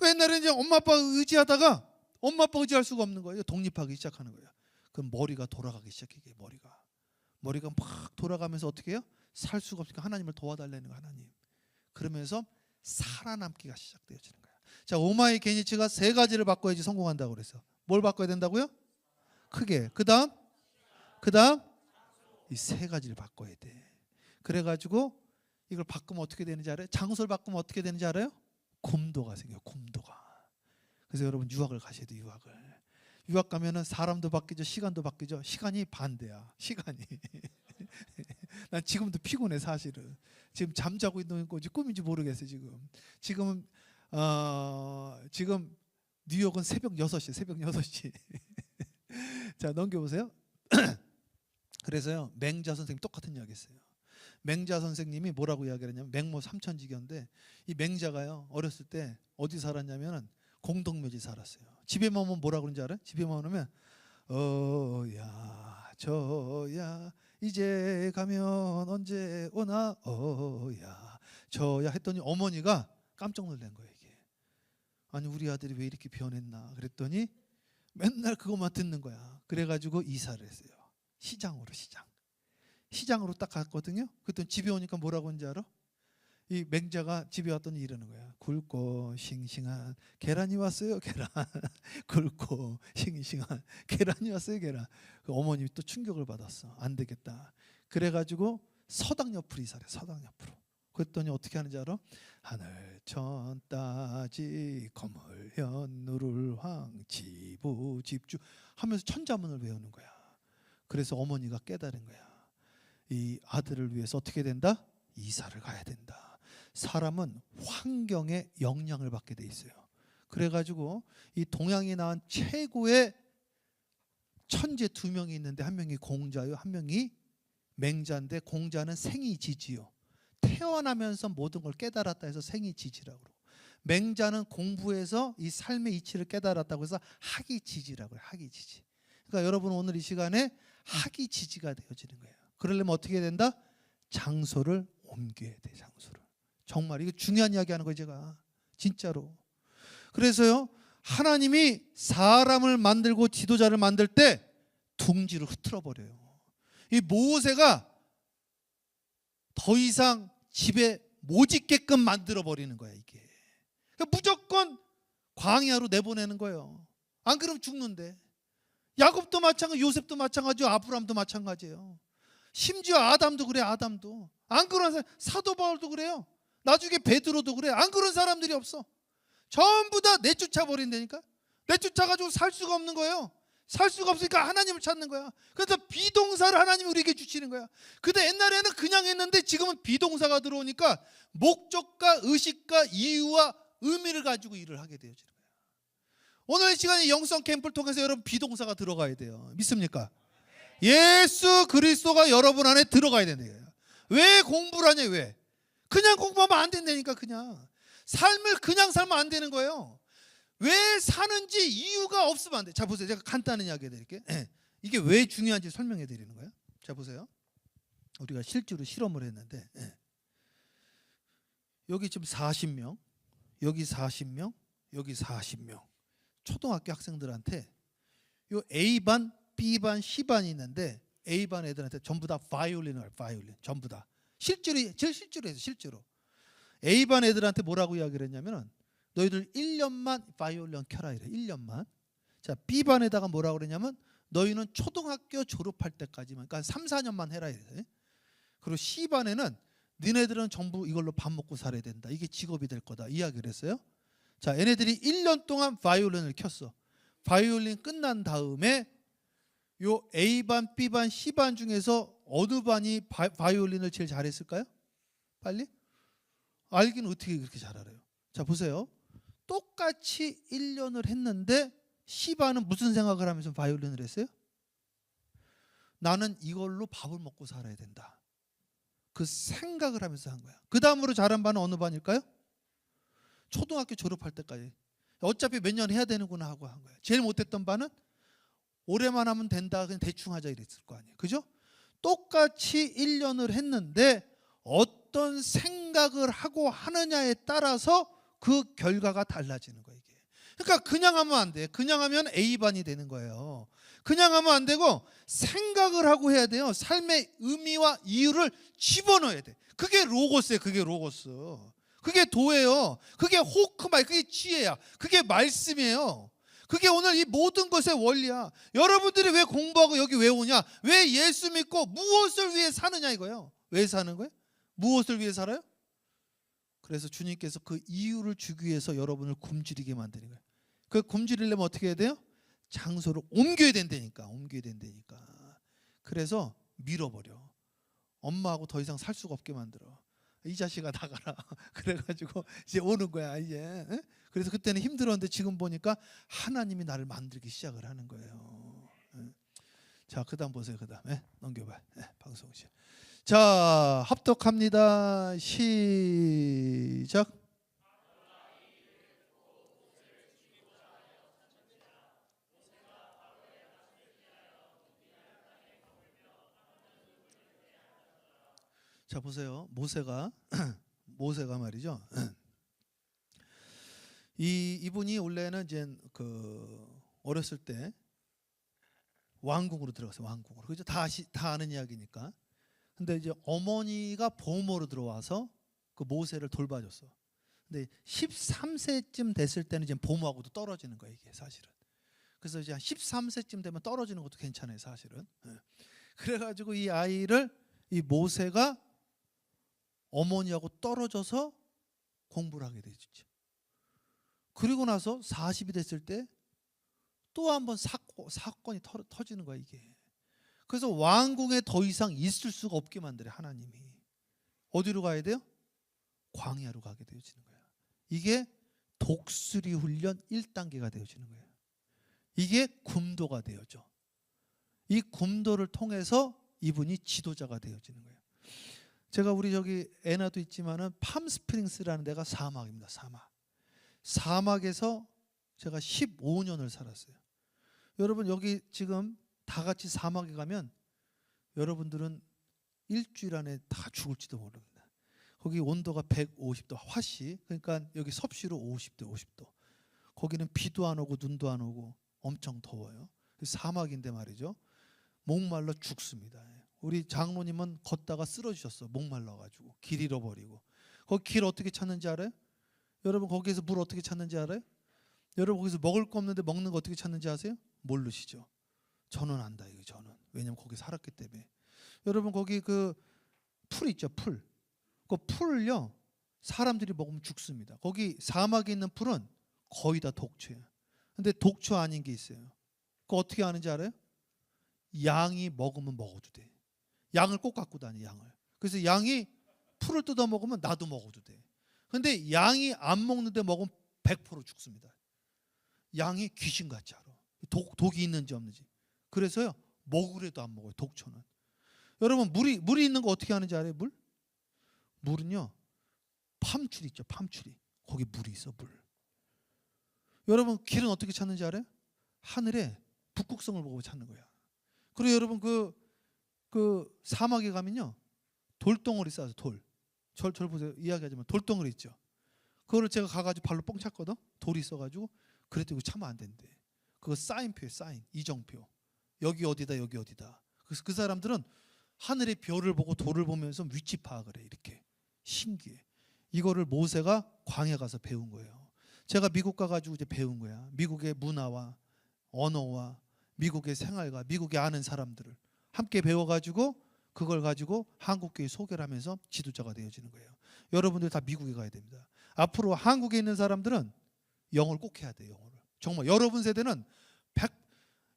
옛날에 이제 엄마 아빠 의지하다가 엄마 아빠 의지할 수가 없는 거예요. 독립하기 시작하는 거예요. 그럼 머리가 돌아가기 시작해. 머리가 막 돌아가면서 어떻게 해요? 살 수가 없으니까 하나님을 도와달라는 거. 하나님. 그러면서 살아남기가 시작되어지는 거야. 자, 오마이 게니치가 3가지를 바꿔야지 성공한다고 그랬어. 뭘 바꿔야 된다고요? 크게. 그다음 이 3가지를 바꿔야 돼. 그래가지고 이걸 바꾸면 어떻게 되는지 알아요? 장소를 바꾸면 어떻게 되는지 알아요? 곰도가 생겨요. 곰도가. 그래서 여러분 유학을 가셔야 돼요. 유학 가면은 사람도 바뀌죠. 시간도 바뀌죠. 시간이 반대야. 시간이. 난 지금도 피곤해 사실은. 지금 잠자고 있는 건지 꿈인지 모르겠어요. 지금 지금 뉴욕은 새벽 6시, 새벽 6시. 자, 넘겨보세요. 그래서요, 맹자 선생님 똑같은 이야기 했어요. 맹자 선생님이 뭐라고 이야기를 했냐면, 맹모 삼천지교인데, 이 맹자가요, 어렸을 때 어디 살았냐면 공동묘지 살았어요. 집에만 오면 뭐라고 그러는지 알아요? 집에만 오면 어야 저야 이제 가면 언제 오나 어야 저야 했더니 어머니가 깜짝 놀란 거예요. 이게 아니 우리 아들이 왜 이렇게 변했나 그랬더니 맨날 그것만 듣는 거야. 그래가지고 이사를 했어요. 시장으로 딱 갔거든요. 그랬더니 집에 오니까 뭐라고 하는지 알아? 이 맹자가 집에 왔더니 이러는 거야. 굵고 싱싱한 계란이 왔어요. 계란. 굵고 싱싱한 계란이 왔어요. 계란. 그 어머님이 또 충격을 받았어. 안 되겠다. 그래가지고 서당 옆으로 이사를 해. 서당 옆으로. 그랬더니 어떻게 하는지 알아? 하늘 천 따지 거물 현누를 황 지부 집주 하면서 천자문을 외우는 거야. 그래서 어머니가 깨달은 거야. 이 아들을 위해서 어떻게 된다? 이사를 가야 된다. 사람은 환경에 영향을 받게 돼 있어요. 그래가지고 이 동양에 나온 최고의 천재 2명이 있는데 한 명이 공자요, 한 명이 맹자인데 공자는 생이지지요. 태어나면서 모든 걸 깨달았다 해서 생이지지라고 그러고 맹자는 공부해서 이 삶의 이치를 깨달았다고 해서 학이지지라고 해요. 학이지지. 그러니까 여러분 오늘 이 시간에 학이지지가 되어지는 거예요. 그러려면 어떻게 해야 된다? 장소를 옮겨야 돼. 장소를. 정말 이게 중요한 이야기 하는 거예요. 제가 진짜로. 그래서요 하나님이 사람을 만들고 지도자를 만들 때 둥지를 흐트러 버려요. 이 모세가 더 이상 집에 못 있게끔 만들어 버리는 거야. 이게 그러니까 무조건 광야로 내보내는 거예요. 안 그러면 죽는데. 야곱도 마찬가지, 요셉도 마찬가지요, 아브라함도 마찬가지예요. 심지어 아담도 그래. 아담도 안 그런 사람, 사도 바울도 그래요. 나중에 베드로도 그래. 안 그런 사람들이 없어. 전부 다 내쫓아 버린다니까. 내쫓아가지고 살 수가 없는 거예요. 살 수가 없으니까 하나님을 찾는 거야. 그래서 비동사를 하나님이 우리에게 주시는 거야. 근데 옛날에는 그냥 했는데 지금은 비동사가 들어오니까 목적과 의식과 이유와 의미를 가지고 일을 하게 되어지는 거야. 오늘 이 시간에 영성 캠프를 통해서 여러분 비동사가 들어가야 돼요. 믿습니까? 예수 그리스도가 여러분 안에 들어가야 된다. 왜 공부를 하냐? 왜? 그냥 공부하면 안 된다니까. 그냥 삶을 그냥 살면 안 되는 거예요. 왜 사는지 이유가 없으면 안 돼. 자 보세요. 제가 간단한 이야기 해드릴게요. 이게 왜 중요한지 설명해 드리는 거예요. 자 보세요. 우리가 실제로 실험을 했는데 여기 지금 40명, 여기 40명, 여기 40명 초등학교 학생들한테 요 A반, B반, C반이 있는데 A반 애들한테 전부 다 바이올린을 바이올린 전부 다 실제로 해서 실제로 A반 애들한테 뭐라고 이야기를 했냐면은 너희들 1년만 바이올린 켜라 이래. 1년만. 자 B반에다가 뭐라고 그러냐면 너희는 초등학교 졸업할 때까지만, 그러니까 3, 4년만 해라 이래. 그리고 C반에는 너네들은 전부 이걸로 밥 먹고 살아야 된다. 이게 직업이 될 거다. 이야기를 했어요. 자 얘네들이 1년 동안 바이올린을 켰어. 바이올린 끝난 다음에 요 A반, B반, C반 중에서 어느 반이 바이올린을 제일 잘했을까요? 빨리? 알기는 어떻게 그렇게 잘 알아요? 자 보세요. 똑같이 1년을 했는데 C반은 무슨 생각을 하면서 바이올린을 했어요? 나는 이걸로 밥을 먹고 살아야 된다. 그 생각을 하면서 한 거야. 그 다음으로 잘한 반은 어느 반일까요? 초등학교 졸업할 때까지. 어차피 몇 년 해야 되는구나 하고 한 거야. 제일 못했던 반은 올해만 하면 된다. 그냥 대충 하자 이랬을 거 아니에요. 그죠? 똑같이 1년을 했는데 어떤 생각을 하고 하느냐에 따라서 그 결과가 달라지는 거예요. 이게. 그러니까 그냥 하면 안 돼. 그냥 하면 A반이 되는 거예요. 그냥 하면 안 되고 생각을 하고 해야 돼요. 삶의 의미와 이유를 집어넣어야 돼. 그게 로고스예요. 그게 로고스. 그게 도예요. 그게 호크마이. 그게 지혜야. 그게 말씀이에요. 그게 오늘 이 모든 것의 원리야. 여러분들이 왜 공부하고 여기 왜 오냐? 왜 예수 믿고 무엇을 위해 사느냐 이거예요. 왜 사는 거예요? 무엇을 위해 살아요? 그래서 주님께서 그 이유를 주기 위해서 여러분을 굶주리게 만드는 거예요. 그 굶주리려면 어떻게 해야 돼요? 장소를 옮겨야 된다니까. 옮겨야 된다니까. 그래서 밀어버려. 엄마하고 더 이상 살 수가 없게 만들어. 이 자식아 나가라. 그래가지고 이제 오는 거야 이제. 예? 그래서 그때는 힘들었는데 지금 보니까 하나님이 나를 만들기 시작을 하는 거예요. 예. 자, 그다음 보세요. 그다음에 넘겨봐. 예, 방송실. 자, 합독합니다. 시작. 자, 보세요. 모세가 말이죠. 이분이 원래는 이제 어렸을 때 왕궁으로 들어갔어요. 왕궁으로. 그죠? 다 아는 이야기니까. 근데 이제 어머니가 보모로 들어와서 그 모세를 돌봐줬어. 근데 13세쯤 됐을 때는 이제 보모하고도 떨어지는 거예요, 이게 사실은. 그래서 이제 한 13세쯤 되면 떨어지는 것도 괜찮아요, 사실은. 예. 그래가지고 이 모세가 어머니하고 떨어져서 공부를 하게 되죠. 그리고 나서 40이 됐을 때 또 한 번 사건이 터지는 거야, 이게. 그래서 왕궁에 더 이상 있을 수가 없게 만들어요, 하나님이. 어디로 가야 돼요? 광야로 가게 되어지는 거야. 이게 독수리 훈련 1단계가 되어지는 거예요. 이게 굼도가 되어져. 이 굼도를 통해서 이분이 지도자가 되어지는 거예요. 제가 우리 저기 애나도 있지만은 팜스프링스라는 데가 사막입니다. 사막에서 제가 15년을 살았어요. 여러분 여기 지금 다 같이 사막에 가면 여러분들은 일주일 안에 다 죽을지도 모릅니다. 거기 온도가 150도 화씨, 그러니까 여기 섭씨로 50도. 거기는 비도 안 오고 눈도 안 오고 엄청 더워요. 사막인데 말이죠. 목말라 죽습니다. 우리 장로님은 걷다가 쓰러지셨어. 목말라가지고 길 잃어버리고. 거기 길 어떻게 찾는지 알아요? 여러분 거기에서 물 어떻게 찾는지 알아요? 여러분 거기서 먹을 거 없는데 먹는 거 어떻게 찾는지 아세요? 모르시죠? 저는 안다 이거 저는. 왜냐면 거기 살았기 때문에. 여러분 거기 그 풀 있죠, 풀. 그 풀을요 사람들이 먹으면 죽습니다. 거기 사막에 있는 풀은 거의 다 독초예요. 근데 독초 아닌 게 있어요. 그거 어떻게 아는지 알아요? 양이 먹으면 먹어도 돼. 양을 꼭 갖고 다니, 양을. 그래서 양이 풀을 뜯어 먹으면 나도 먹어도 돼. 근데 양이 안 먹는데 먹으면 100% 죽습니다. 양이 귀신같이 알아. 독이 있는지 없는지. 그래서요 먹으래도 안 먹어요, 독초는. 여러분 물이 있는 거 어떻게 하는지 알아요? 물은요 팜추리 있죠, 팜추리. 거기 물이 있어, 물. 여러분 길은 어떻게 찾는지 알아요? 하늘에 북극성을 보고 찾는 거야. 그리고 여러분 그 사막에 가면요 돌덩어리 쌓아서 절 보세요. 이야기하지만 돌덩어리 있죠. 그거를 제가 가가지고 발로 뻥 찼거든. 돌이 있어가지고 그랬더니 차면 안 된대. 그거 사인표예요, 사인. 이정표. 여기 어디다 여기 어디다. 그래서 그 사람들은 하늘의 별을 보고 돌을 보면서 위치 파악을 해. 이렇게 신기해. 이거를 모세가 광야 가서 배운 거예요. 제가 미국 가가지고 이제 배운 거야. 미국의 문화와 언어와 미국의 생활과 미국에 아는 사람들을 함께 배워가지고 그걸 가지고 한국교회 소개를 하면서 지도자가 되어지는 거예요. 여러분들 다 미국에 가야 됩니다. 앞으로 한국에 있는 사람들은 영어를 꼭 해야 돼요. 영어를. 정말 여러분 세대는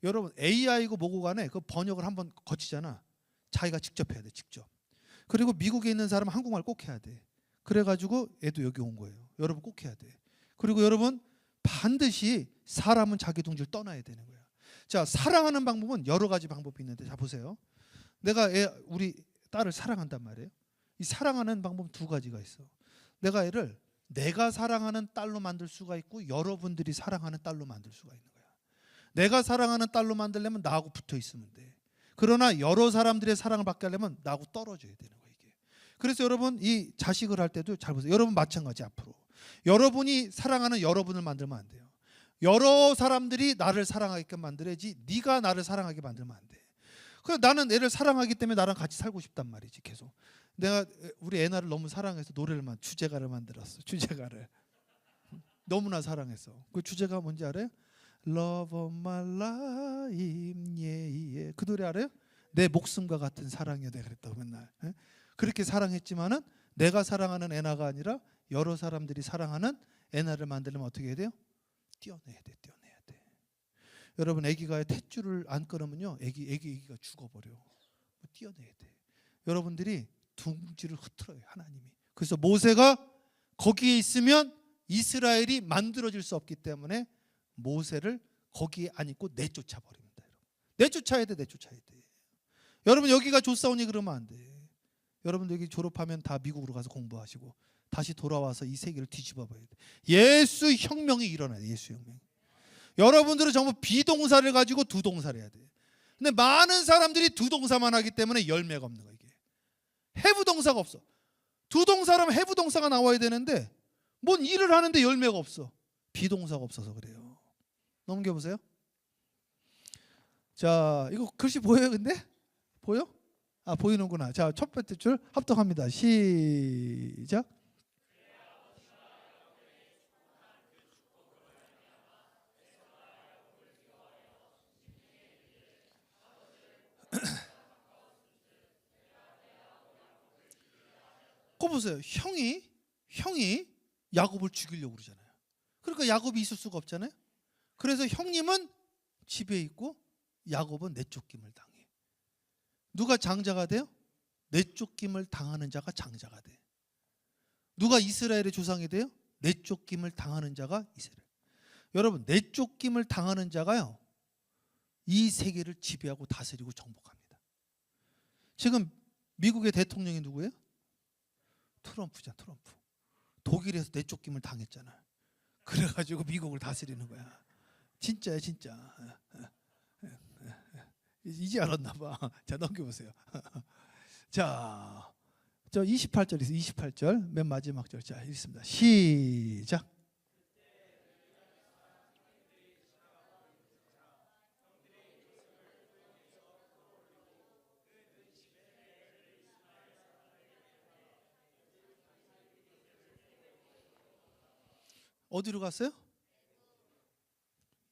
여러분 AI고 뭐고 간에 그 번역을 한번 거치잖아. 자기가 직접 해야 돼, 직접. 그리고 미국에 있는 사람은 한국말 꼭 해야 돼. 그래가지고 애도 여기 온 거예요. 여러분 꼭 해야 돼. 그리고 여러분 반드시 사람은 자기 둥지를 떠나야 되는 거야. 자, 사랑하는 방법은 여러 가지 방법이 있는데, 자 보세요. 내가 우리 딸을 사랑한단 말이에요. 이 사랑하는 방법 두 가지가 있어. 내가 애를 내가 사랑하는 딸로 만들 수가 있고 여러분들이 사랑하는 딸로 만들 수가 있는 거야. 내가 사랑하는 딸로 만들려면 나하고 붙어 있으면 돼. 그러나 여러 사람들의 사랑을 받게 하려면 나하고 떨어져야 되는 거야, 이게. 그래서 여러분 이 자식을 할 때도 잘 보세요. 여러분 마찬가지. 앞으로 여러분이 사랑하는 여러분을 만들면 안 돼요. 여러 사람들이 나를 사랑하게끔 만들어야지 네가 나를 사랑하게 만들면 안 돼. 그래서 나는 애를 사랑하기 때문에 나랑 같이 살고 싶단 말이지. 계속 내가 우리 애나를 너무 사랑해서 주제가를 만들었어. 주제가를 너무나 사랑해서. 그 주제가 뭔지 알아요? Love of my life, yeah, yeah. 그 노래 알아요? 내 목숨과 같은 사랑이야. 내가 그랬다고 맨날. 그렇게 사랑했지만은 내가 사랑하는 애나가 아니라 여러 사람들이 사랑하는 애나를 만들려면 어떻게 해야 돼요? 떼어내야 돼. 여러분 아기가 탯줄을 안 끊으면요 아기가 죽어버려. 떼어내야 돼. 여러분들이 둥지를 흐트러요. 하나님이 그래서 모세가 거기에 있으면 이스라엘이 만들어질 수 없기 때문에 모세를 거기에 안 있고 내쫓아 버립니다. 내쫓아야 돼. 여러분 여기가 조사원이 그러면 안 돼. 여러분 여기 졸업하면 다 미국으로 가서 공부하시고 다시 돌아와서 이 세계를 뒤집어 봐야 돼. 예수 혁명이 일어나야 돼. 예수 혁명. 여러분들은 전부 비동사를 가지고 두 동사를 해야 돼. 근데 많은 사람들이 두 동사만 하기 때문에 열매가 없는 거야. 이게 have 동사가 없어. 두 동사라면 have 동사가 나와야 되는데 뭔 일을 하는데 열매가 없어. 비동사가 없어서 그래요. 넘겨보세요. 자, 이거 글씨 보여요? 근데? 보여? 아, 보이는구나. 자, 첫 번째 줄 합독합니다. 시작. 거 보세요. 형이 야곱을 죽이려고 그러잖아요. 그러니까 야곱이 있을 수가 없잖아요. 그래서 형님은 집에 있고 야곱은 내쫓김을 당해. 누가 장자가 돼요? 내쫓김을 당하는 자가 장자가 돼. 누가 이스라엘의 조상이 돼요? 내쫓김을 당하는 자가 이스라엘. 여러분 내쫓김을 당하는 자가요 이 세계를 지배하고 다스리고 정복합니다. 지금 미국의 대통령이 누구예요? 트럼프잖아. 트럼프. 독일에서 내쫓김을 당했잖아. 그래가지고 미국을 다스리는 거야. 진짜야 진짜. 이제 알았나 봐. 자 넘겨보세요. 자, 저 28절 있어요. 28절 맨 마지막 절. 자 읽습니다. 시작. 어디로 갔어요?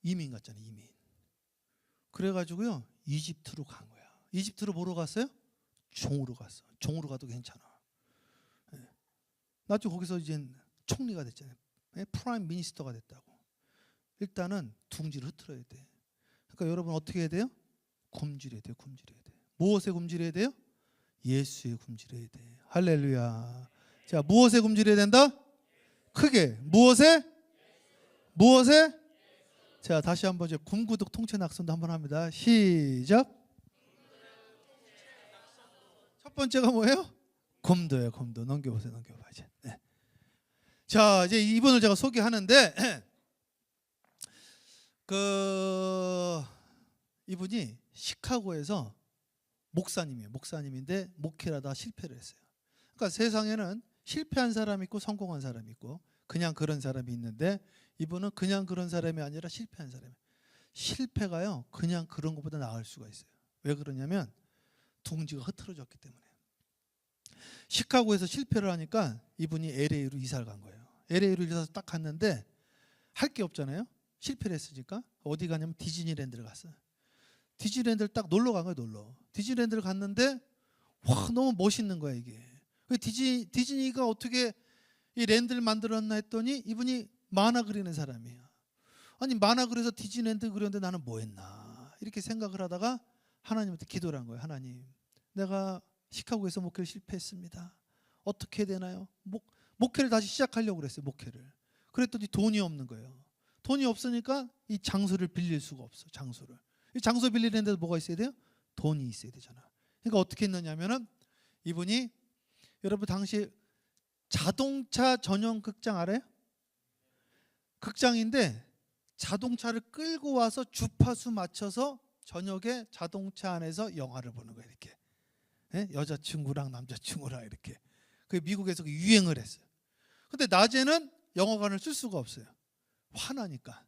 이민 갔잖아요. 이민. 그래가지고요 이집트로 간 거야. 이집트로 뭐로 갔어요? 종으로 갔어. 종으로 가도 괜찮아. 나중에 거기서 이제 총리가 됐잖아요. 프라임 미니스터가 됐다고. 일단은 둥지를 흐트러야 돼. 그러니까 여러분 어떻게 해야 돼요? 굶주려야 돼요. 굶주려야 돼. 무엇에 굶주려야 돼요? 예수에 굶주려야 돼. 할렐루야. 자, 무엇에 굶주려야 된다? 크게. 무엇에? 자, 다시 한번 이제 군구독 통체 낙선도 한번 합니다. 시작. 첫 번째가 뭐예요? 곰도예요. 곰도. 넘겨보세요. 넘겨봐 이제. 네. 자, 이제 이분을 제가 소개하는데 이분이 시카고에서 목사님이에요. 목사님인데 목회하다 실패를 했어요. 그러니까 세상에는 실패한 사람이 있고 성공한 사람이 있고 그냥 그런 사람이 있는데 이분은 그냥 그런 사람이 아니라 실패한 사람이에요. 실패가요 그냥 그런 것보다 나을 수가 있어요. 왜 그러냐면 둥지가 흐트러졌기 때문에. 시카고에서 실패를 하니까 이분이 LA로 이사를 간 거예요. LA로 이사서 딱 갔는데 할 게 없잖아요. 실패를 했으니까 어디 가냐면 디즈니랜드를 갔어요. 디즈니랜드를 딱 놀러 간 거예요. 놀러. 디즈니랜드를 갔는데 와 너무 멋있는 거야 이게. 디즈니가 어떻게 이 랜드를 만들었나 했더니 이분이 만화 그리는 사람이에요. 아니 만화 그려서 디즈니랜드 그렸는데 나는 뭐 했나 이렇게 생각을 하다가 하나님한테 기도를 한 거예요. 하나님 내가 시카고에서 목회를 실패했습니다. 어떻게 해야 되나요? 목회를 다시 시작하려고 그랬어요. 목회를. 그랬더니 돈이 없는 거예요. 돈이 없으니까 이 장소를 빌릴 수가 없어. 장소를. 이 장소 빌리는 데도 뭐가 있어야 돼요? 돈이 있어야 되잖아. 그러니까 어떻게 했느냐면은 이분이 여러분 당시 자동차 전용 극장 알아요? 극장인데 자동차를 끌고 와서 주파수 맞춰서 저녁에 자동차 안에서 영화를 보는 거예요. 이렇게 여자친구랑 남자친구랑 이렇게. 그 미국에서 유행을 했어요. 근데 낮에는 영화관을 쓸 수가 없어요. 화나니까.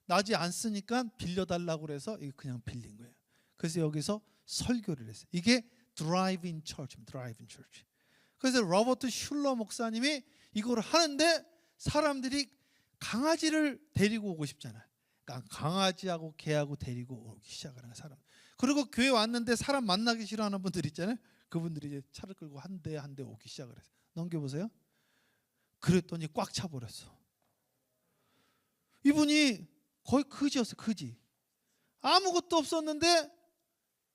낮에 안 쓰니까 빌려달라고 그래서 이거 그냥 빌린 거예요. 그래서 여기서 설교를 했어요. 이게 드라이브인 처치입니다. 드라이브인 처치. 그래서 로버트 슐러 목사님이 이걸 하는데 사람들이 강아지를 데리고 오고 싶잖아요. 그러니까 강아지하고 개하고 데리고 오기 시작하는 사람. 그리고 교회 왔는데 사람 만나기 싫어하는 분들 있잖아요. 그분들이 이제 차를 끌고 한 대 한 대 오기 시작을 했어요. 넘겨보세요. 그랬더니 꽉 차버렸어. 이분이 거의 거지였어요. 거지. 아무것도 없었는데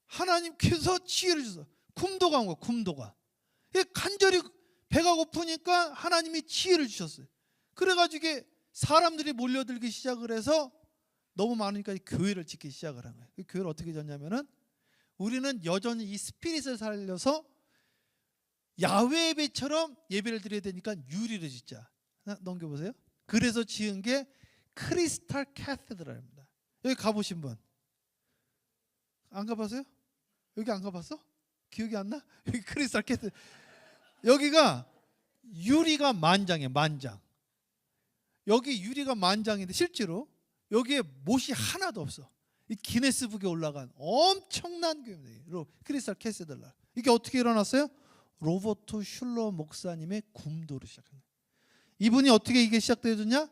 하나님께서 지혜를 주셔서 굼도가 온 거야. 굼도가. 간절히 배가 고프니까 하나님이 지혜를 주셨어요. 그래가지고 이게 사람들이 몰려들기 시작을 해서 너무 많으니까 교회를 짓기 시작을 한 거예요. 그 교회를 어떻게 짓냐면은 우리는 여전히 이 스피릿을 살려서 야외 예배처럼 예배를 드려야 되니까 유리를 짓자. 넘겨보세요. 그래서 지은 게 크리스탈 캐테드랄입니다. 여기 가보신 분? 안 가봤어요? 여기 안 가봤어? 기억이 안 나? 여기 크리스탈 캐테드. 여기가 유리가 만장이에요. 만장. 여기 유리가 만장인데 실제로 여기에 못이 하나도 없어. 이 기네스북에 올라간 엄청난 교회입니다. 크리스탈 캐테드랄. 이게 어떻게 일어났어요? 로버트 슐러 목사님의 굼도로 시작한 거예요. 이분이 어떻게 이게 시작되었냐?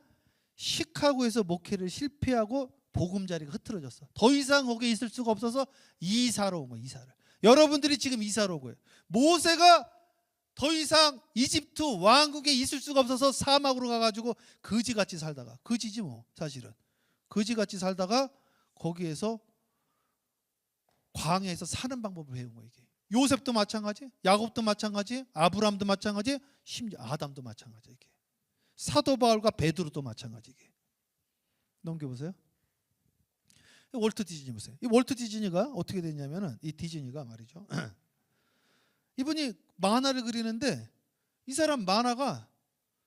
시카고에서 목회를 실패하고 보금자리가 흐트러졌어. 더 이상 거기에 있을 수가 없어서 이사로 온 거예요. 이사를. 여러분들이 지금 이사로 온 거예요. 모세가 더 이상 이집트 왕국에 있을 수가 없어서 사막으로 가가지고 거지같이 살다가, 거지지 뭐 사실은, 거지같이 살다가 거기에서 광야에서 사는 방법을 배운 거예요. 이게 요셉도 마찬가지, 야곱도 마찬가지, 아브라함도 마찬가지, 심지어 아담도 마찬가지. 이게 사도 바울과 베드로도 마찬가지. 이게 넘겨보세요. 월트 디즈니 보세요. 이 월트 디즈니가 어떻게 됐냐면은, 이 디즈니가 말이죠, 이분이 만화를 그리는데 이 사람 만화가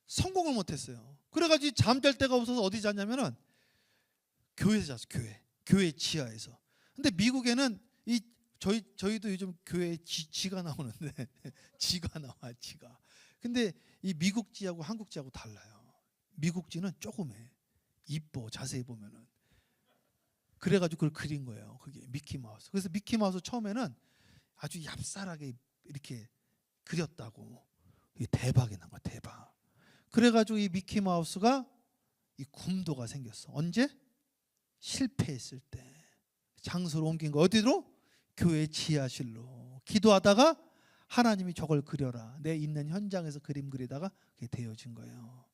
성공을 못했어요. 그래가지고 잠잘 데가 없어서 어디 잤냐면은 교회에서 잤어요. 교회 지하에서. 근데 미국에는 이 저희도 요즘 교회에 지가 나오는데 지가 나와, 지가. 근데 이 미국 지하고 한국 지하고 달라요. 미국 지는 조그매, 이뻐, 자세히 보면은. 그래가지고 그걸 그린 거예요. 그게 미키마우스. 그래서 미키마우스 처음에는 아주 얍살하게 이렇게 그렸다고. 이게 대박이 난 거야, 대박. 그래가지고 이 미키마우스가 이 굼도가 생겼어. 언제? 실패했을 때. 장소를 옮긴 거 어디로? 교회 지하실로. 기도하다가 하나님이 저걸 그려라. 내 있는 현장에서 그림 그리다가 그게 되어진 거예요.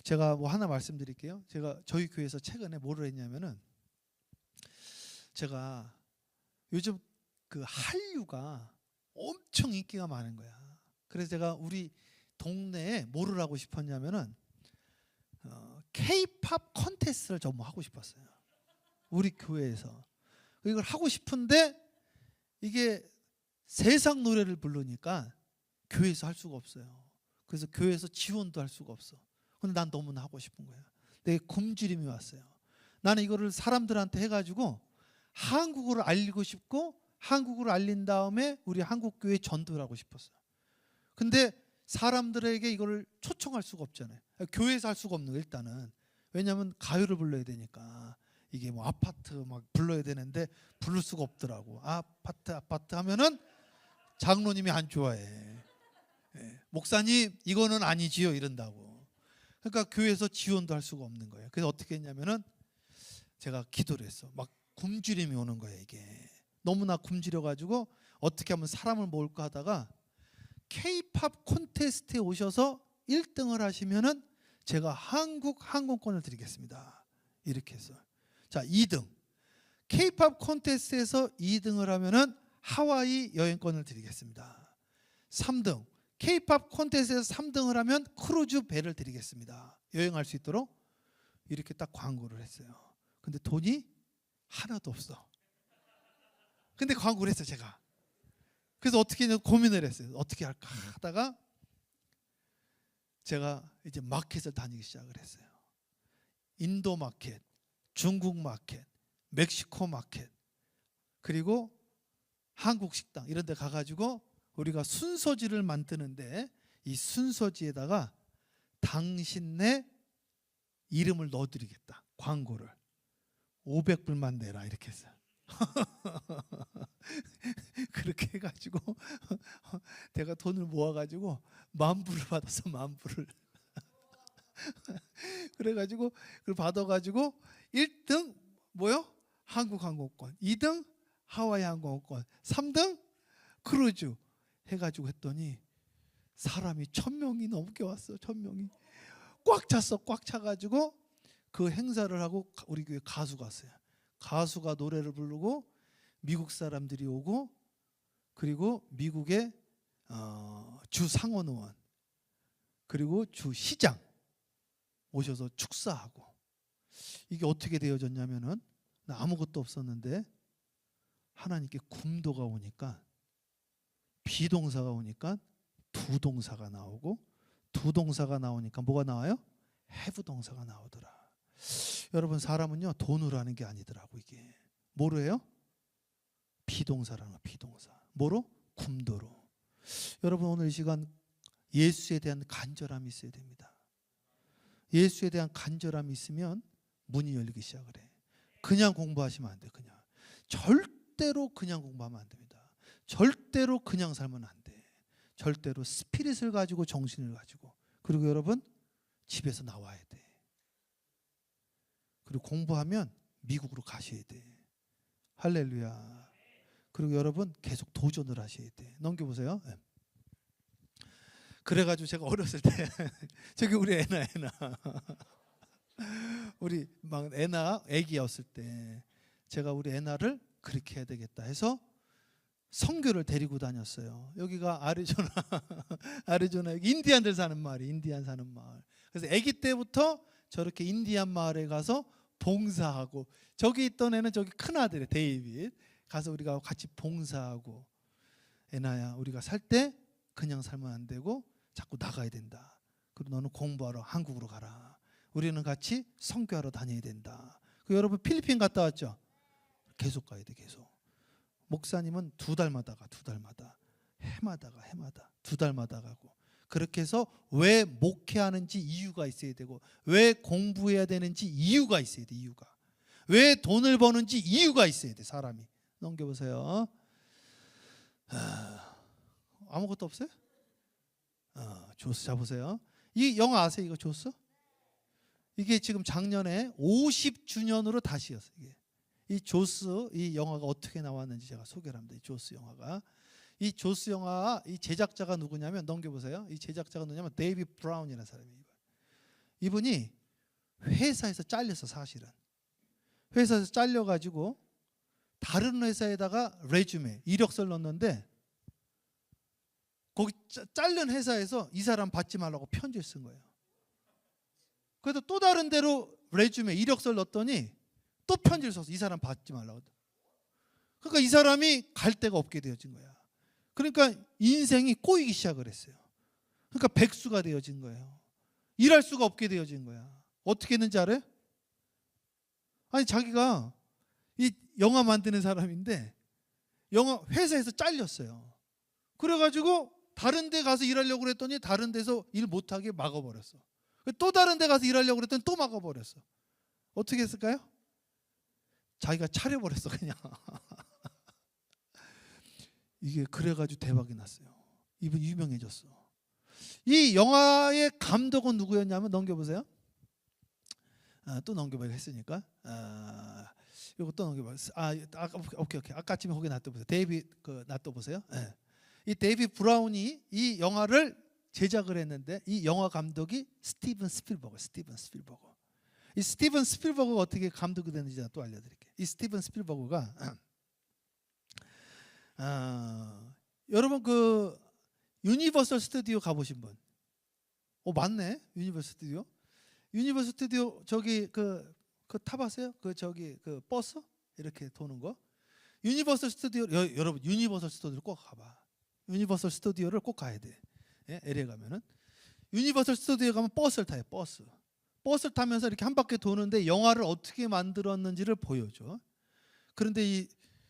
제가 뭐 하나 말씀드릴게요. 제가 저희 교회에서 최근에 뭐를 했냐면은, 제가 요즘 그 한류가 엄청 인기가 많은 거야. 그래서 제가 우리 동네에 뭐를 하고 싶었냐면은 K-팝 콘테스트를 좀 하고 싶었어요. 우리 교회에서. 이걸 하고 싶은데 이게 세상 노래를 부르니까 교회에서 할 수가 없어요. 그래서 교회에서 지원도 할 수가 없어. 근데 난 너무나 하고 싶은 거야. 내 굶주림이 왔어요. 나는 이거를 사람들한테 해가지고 한국어를 알리고 싶고, 한국어를 알린 다음에 우리 한국 교회에 전도를 하고 싶었어요. 근데 사람들에게 이거를 초청할 수가 없잖아요. 교회에서 할 수가 없는 거 일단은. 왜냐하면 가요를 불러야 되니까. 이게 뭐 아파트 막 불러야 되는데 부를 수가 없더라고. 아파트 하면은 장로님이 안 좋아해. 예. 목사님 이거는 아니지요 이런다고. 그러니까 교회에서 지원도 할 수가 없는 거예요. 그래서 어떻게 했냐면은 제가 기도를 했어. 막 굶주림이 오는 거예요. 이게 너무나 굶주려 가지고 어떻게 하면 사람을 모을까 하다가 K-팝 콘테스트에 오셔서 1등을 하시면은 제가 한국 항공권을 드리겠습니다. 이렇게 해서. 자, 2등. K-팝 콘테스트에서 2등을 하면은 하와이 여행권을 드리겠습니다. 3등. K-팝 콘테스트에서 3등을 하면 크루즈 배를 드리겠습니다. 여행할 수 있도록. 이렇게 딱 광고를 했어요. 근데 돈이 하나도 없어. 근데 광고를 했어요, 제가. 그래서 어떻게 고민을 했어요. 어떻게 할까 하다가 제가 이제 마켓을 다니기 시작을 했어요. 인도 마켓, 중국 마켓, 멕시코 마켓, 그리고 한국 식당 이런 데 가가지고 우리가 순서지를 만드는데 이 순서지에다가 당신네 이름을 넣어드리겠다. 광고를 500불만 내라 이렇게 했어요. 그렇게 해가지고 내가 돈을 모아가지고 10,000불을 받았어. 10,000불을. 그래가지고 그걸 받아가지고 1등 뭐요? 한국 항공권, 2등 하와이 항공권, 3등 크루즈 해가지고 했더니 사람이 1,000명이 넘게 왔어. 1,000명이 꽉 찼어. 꽉 차가지고 그 행사를 하고 우리 교회 가수가 왔어요. 가수가 노래를 부르고 미국 사람들이 오고, 그리고 미국의 주 상원 의원, 그리고 주 시장 오셔서 축사하고. 이게 어떻게 되어졌냐면은 아무것도 없었는데 하나님께 kum도가 오니까, 비동사가 오니까 두 동사가 나오고, 두 동사가 나오니까 뭐가 나와요? have 동사가 나오더라. 여러분, 사람은요 돈으로 하는 게 아니더라고. 이게 뭐로 해요? 비동사라는 거. 비동사. 뭐로? kum도로. 여러분, 오늘 이 시간 예수에 대한 간절함이 있어야 됩니다. 예수에 대한 간절함이 있으면 문이 열리기 시작을 해. 그냥 공부하시면 안 돼. 그냥 절대로 그냥 공부하면 안 됩니다. 절대로 그냥 살면 안 돼. 절대로 스피릿을 가지고, 정신을 가지고. 그리고 여러분, 집에서 나와야 돼. 그리고 공부하면 미국으로 가셔야 돼. 할렐루야. 그리고 여러분, 계속 도전을 하셔야 돼. 넘겨보세요. 그래가지고 제가 어렸을 때 저기 우리 애나 우리 막 애나 애기였을 때 제가 우리 애나를 그렇게 해야 되겠다 해서 선교를 데리고 다녔어요. 여기가 아리조나 아리조나 인디안들 사는 마을이, 인디안 사는 마을. 그래서 아기 때부터 저렇게 인디안 마을에 가서 봉사하고, 저기 있던 애는 저기 큰 아들이 데이빗, 가서 우리가 같이 봉사하고, 애나야 우리가 살 때 그냥 살면 안 되고 자꾸 나가야 된다. 그리고 너는 공부하러 한국으로 가라. 우리는 같이 선교하러 다녀야 된다. 그 여러분 필리핀 갔다 왔죠? 계속 가야 돼. 계속. 목사님은 두 달마다 가. 두 달마다. 해마다가 해마다. 두 달마다 가고. 그렇게 해서 왜 목회하는지 이유가 있어야 되고, 왜 공부해야 되는지 이유가 있어야 돼. 이유가. 왜 돈을 버는지 이유가 있어야 돼. 사람이. 넘겨보세요. 아무것도 없어요? 조스 잡으세요. 이 영화 아세요? 이거 조스? 이게 지금 작년에 50주년으로 다시였어요. 이게. 이 조스, 이 영화가 어떻게 나왔는지 제가 소개를 합니다. 이 조스 영화가. 이 조스 영화 이 제작자가 누구냐면, 넘겨보세요. 이 제작자가 누구냐면 데이비드 브라운이라는 사람이에요. 이분이 회사에서 잘렸어. 사실은 회사에서 잘려가지고 다른 회사에다가 레주메, 이력서를 넣었는데 거기 잘린 회사에서 이 사람 받지 말라고 편지를 쓴 거예요. 그래도 또 다른 데로 레주메, 이력서를 넣었더니 또 편지를 써서 이 사람 받지 말라고. 그러니까 이 사람이 갈 데가 없게 되어진 거야. 그러니까 인생이 꼬이기 시작을 했어요. 그러니까 백수가 되어진 거예요. 일할 수가 없게 되어진 거야. 어떻게 했는지 알아요? 아니, 자기가 이 영화 만드는 사람인데 영화 회사에서 잘렸어요. 그래가지고 다른 데 가서 일하려고 그랬더니 다른 데서 일 못하게 막아버렸어. 또 다른 데 가서 일하려고 그랬더니 또 막아버렸어. 어떻게 했을까요? 자기가 차려버렸어. 그냥. 이게 그래가지고 대박이 났어요. 이분 유명해졌어. 이 영화의 감독은 누구였냐면, 넘겨보세요. 또 넘겨봐야 했으니까. 이거 또 넘겨봐요. 오케이. 아까쯤에 거기 놔둬보세요. 데이비드 놔둬보세요. 네. 이 데이비드 브라운이 이 영화를 제작을 했는데, 이 영화 감독이 스티븐 스필버그. 이 스티븐 스필버그가 어떻게 감독이 됐는지 제가 또 알려드릴게요. 이 스티븐 스필버그가 여러분 그 유니버설 스튜디오 가보신 분? 맞네. 유니버설 스튜디오. 유니버설 스튜디오 저기 그 타봤어요? 그 저기 그 버스 이렇게 도는 거. 유니버설 스튜디오 여러분 유니버설 스튜디오를 꼭 가봐. 유니버설 스튜디오를 꼭 가야 돼. 예? LA 가면은 유니버설 스튜디오 가면 버스를 타요. 버스를 타면서 이렇게 한 바퀴 도는데 영화를 어떻게 만들었는지를 보여줘. 그런데 이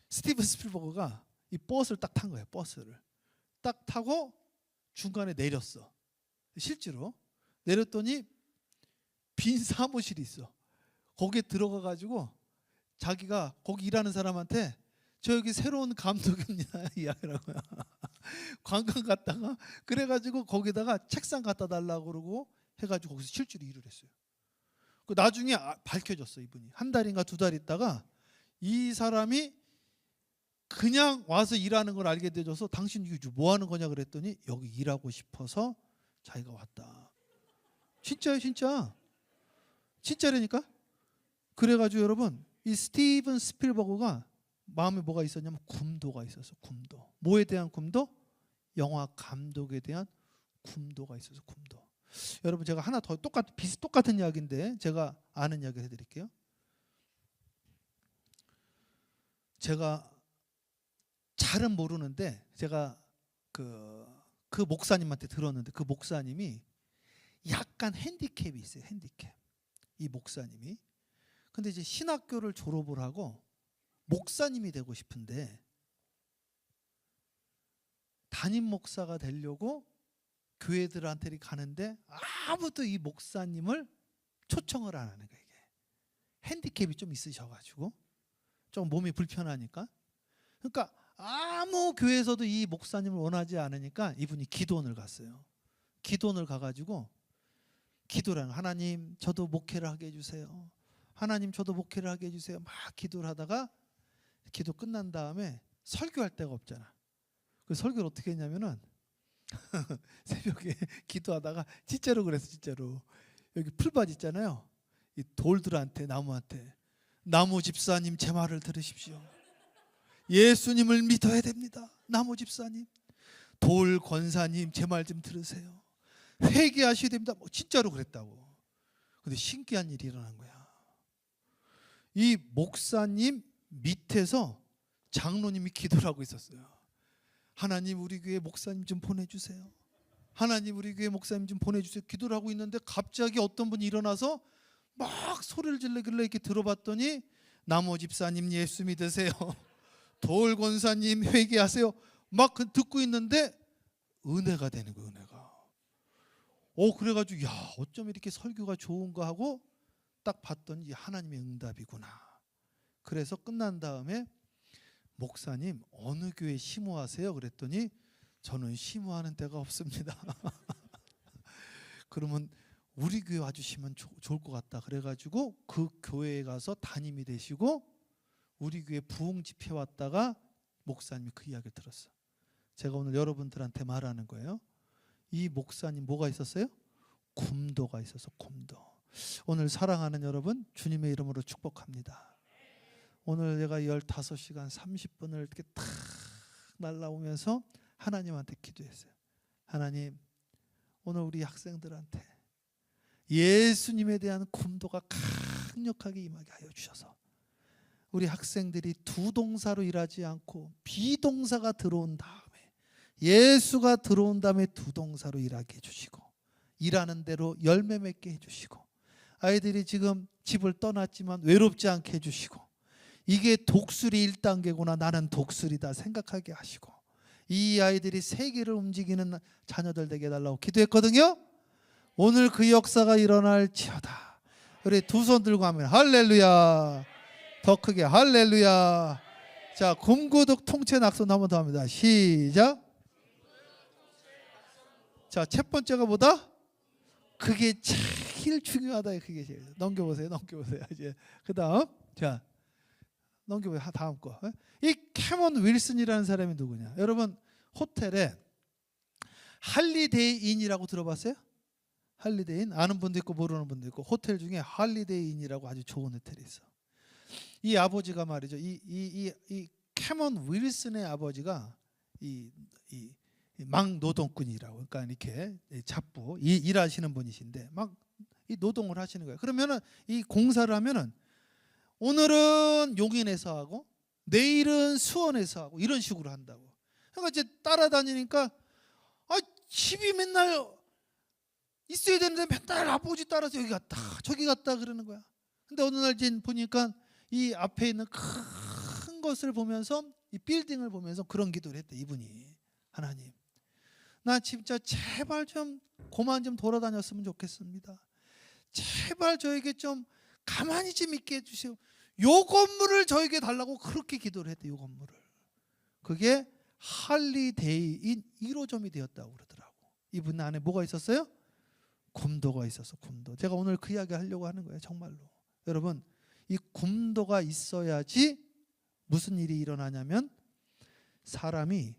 스티븐 스필버그가 이 버스를 딱 탄 거예요. 버스를 딱 타고 중간에 내렸어. 실제로 내렸더니 빈 사무실이 있어. 거기에 들어가 가지고 자기가 거기 일하는 사람한테 저 여기 새로운 감독입니다 이야기라고요. 관광 갔다가 그래가지고 거기다가 책상 갖다 달라고 그러고 해가지고 거기서 실제로 일을 했어요. 그 나중에 밝혀졌어. 이분이 한 달인가 두 달 있다가 이 사람이 그냥 와서 일하는 걸 알게 되어서 당신 이거 뭐 하는 거냐 그랬더니 여기 일하고 싶어서 자기가 왔다. 진짜예요, 진짜라니까. 그래가지고 여러분 이 스티븐 스필버그가 마음에 뭐가 있었냐면 굼도가 있었어. 굼도. 뭐에 대한 굼도? 영화 감독에 대한 굼도가 있어서 굼도. 여러분 제가 하나 더 똑같은 이야기인데 제가 아는 이야기를 해드릴게요. 제가 잘은 모르는데 제가 그 목사님한테 들었는데 그 목사님이 약간 핸디캡이 있어요. 핸디캡. 이 목사님이. 근데 이제 신학교를 졸업을 하고 목사님이 되고 싶은데 담임 목사가 되려고 교회들한테 가는데 아무도 이 목사님을 초청을 안 하는 거예요. 이게. 핸디캡이 좀 있으셔가지고 좀 몸이 불편하니까. 그러니까 아무 교회에서도 이 목사님을 원하지 않으니까 이분이 기도원을 갔어요. 기도원을 가가지고 기도를 하는, 하나님 저도 목회를 하게 해주세요. 하나님 저도 목회를 하게 해주세요. 막 기도를 하다가 기도 끝난 다음에 설교할 데가 없잖아. 그 설교를 어떻게 했냐면은 새벽에 기도하다가 진짜로 그랬어. 진짜로 여기 풀밭 있잖아요. 이 돌들한테 나무한테 나무 집사님 제 말을 들으십시오. 예수님을 믿어야 됩니다. 나무 집사님, 돌 권사님 제 말 좀 들으세요. 회개하셔야 됩니다. 뭐 진짜로 그랬다고. 근데 신기한 일이 일어난 거야. 이 목사님 밑에서 장로님이 기도를 하고 있었어요. 하나님 우리 교회 목사님 좀 보내주세요. 하나님 우리 교회 목사님 좀 보내주세요. 기도를 하고 있는데 갑자기 어떤 분이 일어나서 막 소리를 지르길래 이렇게 들어봤더니 나무 집사님 예수 믿으세요. 돌 권사님 회개하세요. 막 듣고 있는데 은혜가 되는 거예요. 은혜가. 그래가지고 야 어쩜 이렇게 설교가 좋은가 하고 딱 봤더니 하나님의 응답이구나. 그래서 끝난 다음에 목사님 어느 교회 심호하세요? 그랬더니 저는 심호하는 데가 없습니다. 그러면 우리 교회 와주시면 좋을 것 같다. 그래가지고 그 교회에 가서 담임이 되시고 우리 교회 부흥 집회 왔다가 목사님이 그 이야기를 들었어요. 제가 오늘 여러분들한테 말하는 거예요. 이 목사님 뭐가 있었어요? 굼도가 있어서 굼도. 오늘 사랑하는 여러분 주님의 이름으로 축복합니다. 오늘 내가 15시간 30분을 이렇게 탁 날라오면서 하나님한테 기도했어요. 하나님 오늘 우리 학생들한테 예수님에 대한 굼도가 강력하게 임하게 하여 주셔서 우리 학생들이 두 동사로 일하지 않고 비동사가 들어온 다음에 예수가 들어온 다음에 두 동사로 일하게 해주시고 일하는 대로 열매 맺게 해주시고 아이들이 지금 집을 떠났지만 외롭지 않게 해주시고 이게 독수리 1단계구나 나는 독수리다 생각하게 하시고 이 아이들이 세계를 움직이는 자녀들 되게 해달라고 기도했거든요. 오늘 그 역사가 일어날지어다. 우리 두 손 들고 하면 할렐루야. 더 크게 할렐루야. 자, 굼구독 통째 낙선 한 번 더 합니다. 시작. 자, 첫 번째가 뭐다? 그게 제일 중요하다. 그게 제일. 넘겨보세요. 이제 그다음 자 넘겨보세요. 다음 거. 이 캐먼 윌슨이라는 사람이 누구냐? 여러분 호텔에 할리데이인이라고 들어봤어요? 할리데이인 아는 분도 있고 모르는 분도 있고 호텔 중에 할리데이인이라고 아주 좋은 호텔이 있어. 이 아버지가 말이죠. 이 캐먼 윌슨의 아버지가 이 막노동꾼이라고 그러니까 이렇게 잡부 일하시는 분이신데 막 이 노동을 하시는 거예요. 그러면은 이 공사를 하면은 오늘은 용인에서 하고 내일은 수원에서 하고 이런 식으로 한다고. 그러니까 이제 따라다니니까 집이 맨날 있어야 되는데 맨날 아버지 따라서 여기 갔다 저기 갔다 그러는 거야. 근데 어느 날 이제 보니까 이 앞에 있는 큰 것을 보면서 이 빌딩을 보면서 그런 기도를 했대. 이분이 하나님 나 진짜 제발 좀 그만 좀 돌아다녔으면 좋겠습니다. 제발 저에게 좀 가만히 좀 있게 해주세요. 요 건물을 저에게 달라고 그렇게 기도를 했대. 요 건물을. 그게 할리데이인 1호점이 되었다고 그러더라고. 이분 안에 뭐가 있었어요? 굼도가 있어서 굼도. 제가 오늘 그 이야기 하려고 하는 거예요. 정말로. 여러분 이 굼도가 있어야지 무슨 일이 일어나냐면 사람이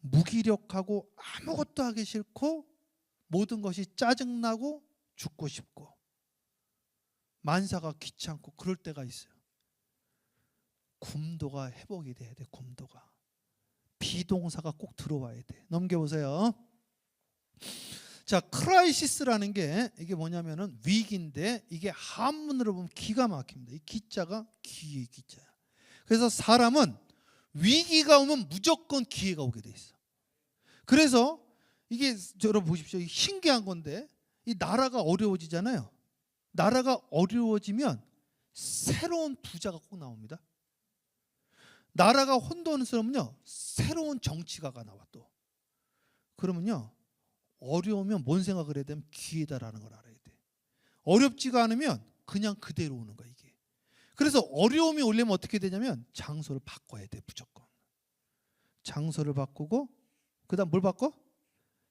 무기력하고 아무것도 하기 싫고 모든 것이 짜증나고 죽고 싶고 만사가 귀찮고 그럴 때가 있어요. 굼도가 회복이 돼야 돼. 굼도가 비동사가 꼭 들어와야 돼. 넘겨보세요. 자, 크라이시스라는 게 이게 뭐냐면은 위기인데 이게 한문으로 보면 기가 막힙니다. 이 기자가 기의 기자야. 그래서 사람은 위기가 오면 무조건 기회가 오게 돼 있어. 그래서 이게 여러분 보십시오. 이게 신기한 건데 이 나라가 어려워지잖아요. 나라가 어려워지면 새로운 부자가 꼭 나옵니다. 나라가 혼돈스러우면요 새로운 정치가가 나와 또. 그러면요 어려우면 뭔 생각을 해야 되면 기회다라는 걸 알아야 돼. 어렵지가 않으면 그냥 그대로 오는 거야 이게. 그래서 어려움이 오려면 어떻게 되냐면 장소를 바꿔야 돼 무조건. 장소를 바꾸고 그다음 뭘 바꿔?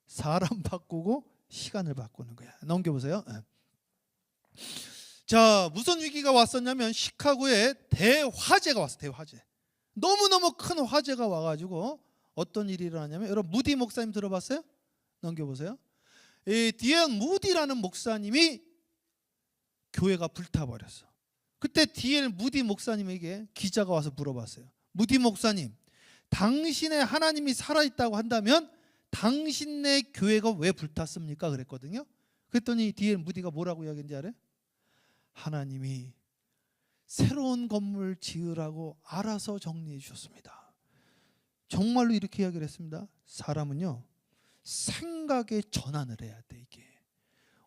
사람 바꾸고 시간을 바꾸는 거야. 넘겨보세요. 자, 무슨 위기가 왔었냐면 시카고에 대화재가 왔어. 대화재. 너무너무 큰 화재가 와가지고 어떤 일이 일어나냐면 여러분 무디 목사님 들어봤어요? 넘겨보세요. 이 D.L. 무디라는 목사님이 교회가 불타버렸어. 그때 D.L. 무디 목사님에게 기자가 와서 물어봤어요. 무디 목사님, 당신의 하나님이 살아있다고 한다면 당신네 교회가 왜 불탔습니까? 그랬거든요. 그랬더니 D.L. 무디가 뭐라고 이야기했는지 알아요? 하나님이 새로운 건물 지으라고 알아서 정리해 주셨습니다. 정말로 이렇게 이야기를 했습니다. 사람은요 생각의 전환을 해야 돼. 이게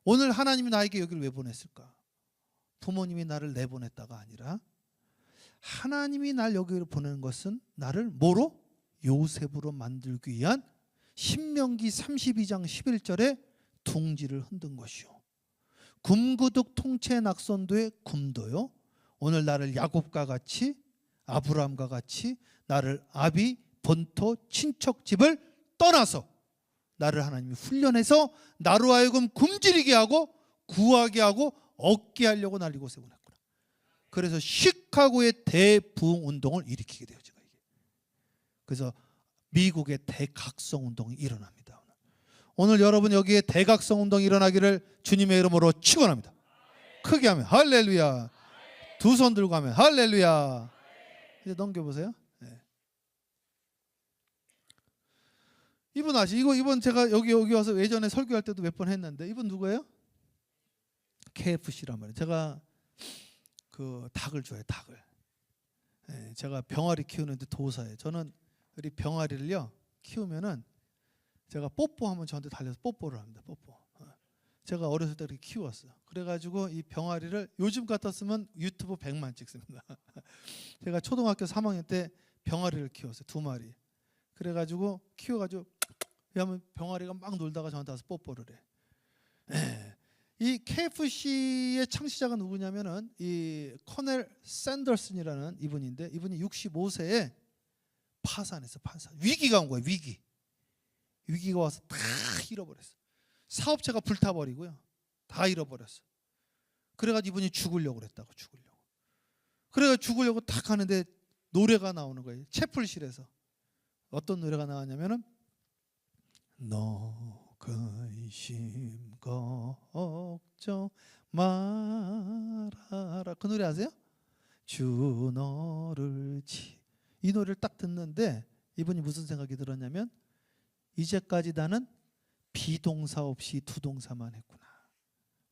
오늘 하나님이 나에게 여기를 왜 보냈을까? 부모님이 나를 내보냈다가 아니라 하나님이 날 여기를 보내는 것은 나를 뭐로? 요셉으로 만들기 위한 신명기 32장 11절에 둥지를 흔든 것이요 굼구둑 통째 낙선도의 굼도요 오늘 나를 야곱과 같이 아브라함과 같이 나를 아비 본토 친척집을 떠나서 나를 하나님이 훈련해서 나로 하여금 굶주리게 하고 구하게 하고 얻게 하려고 날 이곳에 보냈구나. 그래서 시카고의 대부흥 운동을 일으키게 되어진 거예요. 그래서 미국의 대각성 운동이 일어납니다. 오늘 여러분 여기에 대각성 운동이 일어나기를 주님의 이름으로 축원합니다. 크게 하면 할렐루야. 두 손 들고 하면 할렐루야. 이제 넘겨보세요. 네. 이분 아시죠? 이분 제가 여기 와서 예전에 설교할 때도 몇 번 했는데 이분 누구예요? KFC란 말이에요. 제가 그 닭을 좋아해요. 닭을. 네, 제가 병아리 키우는데 도사예요. 저는 우리 병아리를요 키우면은 제가 뽀뽀하면 저한테 달려서 뽀뽀를 합니다. 뽀뽀. 제가 어렸을 때 그렇게 키웠어요. 그래가지고 이 병아리를 요즘 같았으면 유튜브 100만 찍습니다. 제가 초등학교 3학년 때 병아리를 키웠어요. 2마리. 그래가지고 키워가지고 하면 병아리가 막 놀다가 저한테 와서 뽀뽀를 해. 네. 이 KFC의 창시자가 누구냐면은 이 커넬 샌더슨이라는 이분인데 이분이 65세에 파산했어. 파산. 위기가 온 거예요. 위기가 와서 다 잃어버렸어. 사업체가 불타버리고요. 다 잃어버렸어. 그래가지고 이분이 죽으려고 그랬다고. 그래가 죽으려고 딱 하는데 노래가 나오는 거예요. 채플실에서. 어떤 노래가 나왔냐면은 너 근심 걱정 말아라. 그 노래 아세요? 주 너를 이 노래를 딱 듣는데 이분이 무슨 생각이 들었냐면 이제까지 나는 비동사 없이 두동사만 했구나.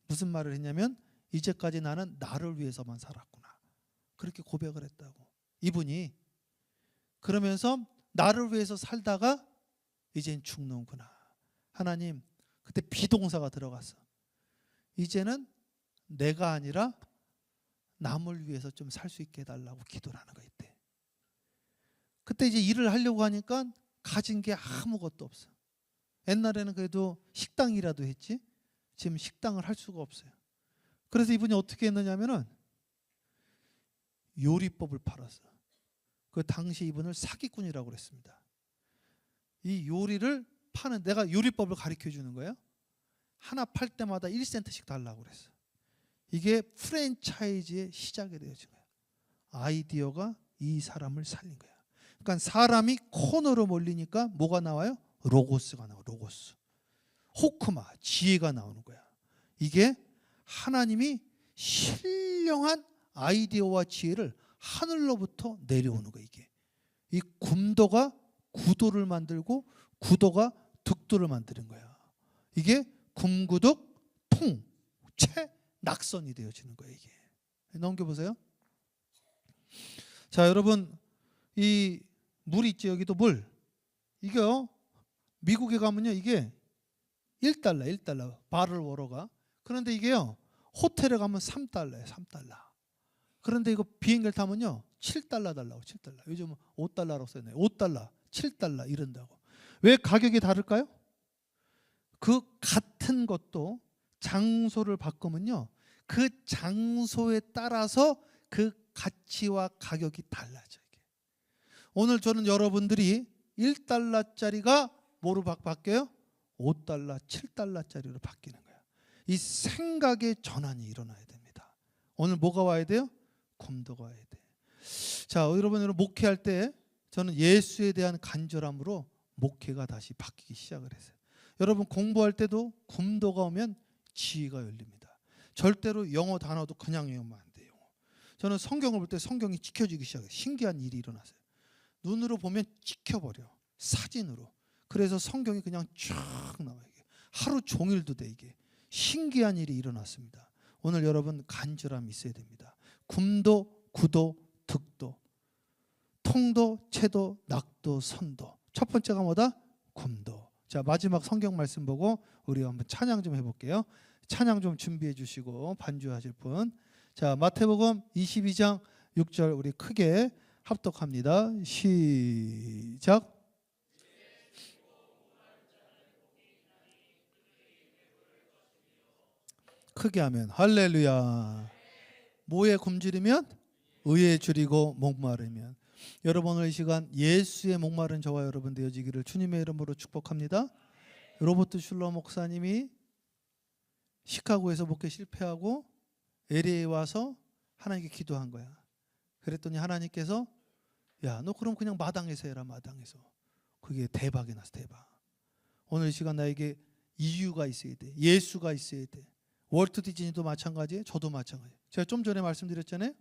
무슨 말을 했냐면 이제까지 나는 나를 위해서만 살았구나. 그렇게 고백을 했다고. 이분이 그러면서 나를 위해서 살다가 이젠 죽는구나. 하나님 그때 비동사가 들어갔어. 이제는 내가 아니라 남을 위해서 좀 살 수 있게 해달라고 기도를 하는 거 이때. 그때 이제 일을 하려고 하니까 가진 게 아무것도 없어. 옛날에는 그래도 식당이라도 했지 지금 식당을 할 수가 없어요. 그래서 이분이 어떻게 했느냐면은 요리법을 팔았어. 그 당시 이분을 사기꾼이라고 그랬습니다. 이 요리를 파는 내가 요리법을 가르쳐 주는 거예요. 하나 팔 때마다 1센트씩 달라고 그랬어. 이게 프랜차이즈의 시작이 되어진 거야. 아이디어가 이 사람을 살린 거야. 그러니까 사람이 코너로 몰리니까 뭐가 나와요? 로고스가 나와. 로고스. 호크마, 지혜가 나오는 거야. 이게 하나님이 신령한 아이디어와 지혜를 하늘로부터 내려오는 거야. 이게 이 굼도가 구도를 만들고 구도가 득도를 만드는 거야. 이게 굼구둑 통 최낙선이 되어지는 거예요. 이게 넘겨보세요. 자, 여러분, 이 물 있지, 여기도 물. 이게요, 미국에 가면요, 이게 1달러 바를 워러가. 그런데 이게요, 호텔에 가면 3달러예요. 3달러. 그런데 이거 비행기를 타면요 7달러 달라고. 7달러. 요즘 5달러라고 써있네요. 5달러 7달러 이런다고. 왜 가격이 다를까요? 그 같은 것도 장소를 바꾸면요 그 장소에 따라서 그 가치와 가격이 달라져요. 이게. 오늘 저는 여러분들이 1달러짜리가 뭐로 바뀌어요? 5달러 7달러짜리로 바뀌는 거예요. 이 생각의 전환이 일어나야 됩니다. 오늘 뭐가 와야 돼요? 굼도가 와야 돼. 자, 여러분 목회할 때 저는 예수에 대한 간절함으로 목회가 다시 바뀌기 시작을 했어요. 여러분 공부할 때도 굼도가 오면 지혜가 열립니다. 절대로 영어 단어도 그냥 외우면 안 돼요. 저는 성경을 볼 때 성경이 찍혀지기 시작해요. 신기한 일이 일어났어요. 눈으로 보면 찍혀버려. 사진으로. 그래서 성경이 그냥 쫙 나와요. 하루 종일도 돼. 이게 신기한 일이 일어났습니다. 오늘 여러분 간절함이 있어야 됩니다. 굼도, 구도, 득도, 통도, 채도, 낙도, 선도. 첫 번째가 뭐다? 굼도. 자, 마지막 성경 말씀 보고 우리 한번 찬양 좀 해볼게요. 찬양 좀 준비해 주시고 반주하실 분. 자, 마태복음 22장 6절 우리 크게 합독합니다. 시작. 크게 하면 할렐루야. 뭐에 굶주리면? 의에 줄이고 목마르면. 여러분 오늘 이 시간 예수의 목마른 저와 여러분 되어지기를 주님의 이름으로 축복합니다. 로버트 슐러 목사님이 시카고에서 목회 실패하고 LA에 와서 하나님께 기도한 거야. 그랬더니 하나님께서 야, 너 그럼 그냥 마당에서 해라. 마당에서. 그게 대박이 났어. 대박. 오늘 이 시간 나에게 이유가 있어야 돼. 예수가 있어야 돼. 월트 디즈니도 마찬가지예요. 저도 마찬가지예요. 제가 좀 전에 말씀드렸잖아요.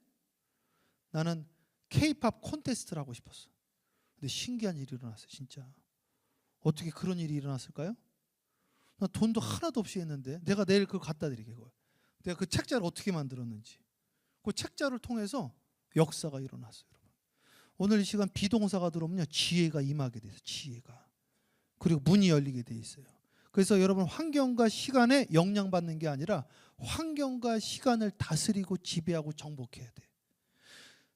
나는 K-팝 콘테스트를 하고 싶었어. 근데 신기한 일이 일어났어요. 진짜. 어떻게 그런 일이 일어났을까요? 나 돈도 하나도 없이 했는데 내가 내일 그걸 갖다 드리게. 내가 그 책자를 어떻게 만들었는지. 그 책자를 통해서 역사가 일어났어요. 여러분. 오늘 이 시간 비동사가 들어오면요. 지혜가 임하게 돼 있어요. 지혜가. 그리고 문이 열리게 돼 있어요. 그래서 여러분 환경과 시간에 영향받는 게 아니라 환경과 시간을 다스리고 지배하고 정복해야 돼.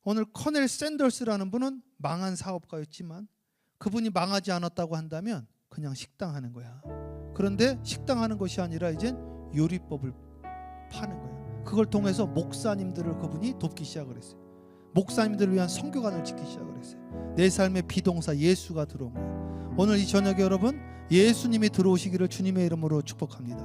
오늘 커넬 샌더스라는 분은 망한 사업가였지만 그분이 망하지 않았다고 한다면 그냥 식당 하는 거야. 그런데 식당 하는 것이 아니라 이젠 요리법을 파는 거야. 그걸 통해서 목사님들을 그분이 돕기 시작을 했어요. 목사님들을 위한 선교관을 짓기 시작을 했어요. 내 삶의 비동사 예수가 들어온 거예요. 오늘 이 저녁에 여러분 예수님이 들어오시기를 주님의 이름으로 축복합니다.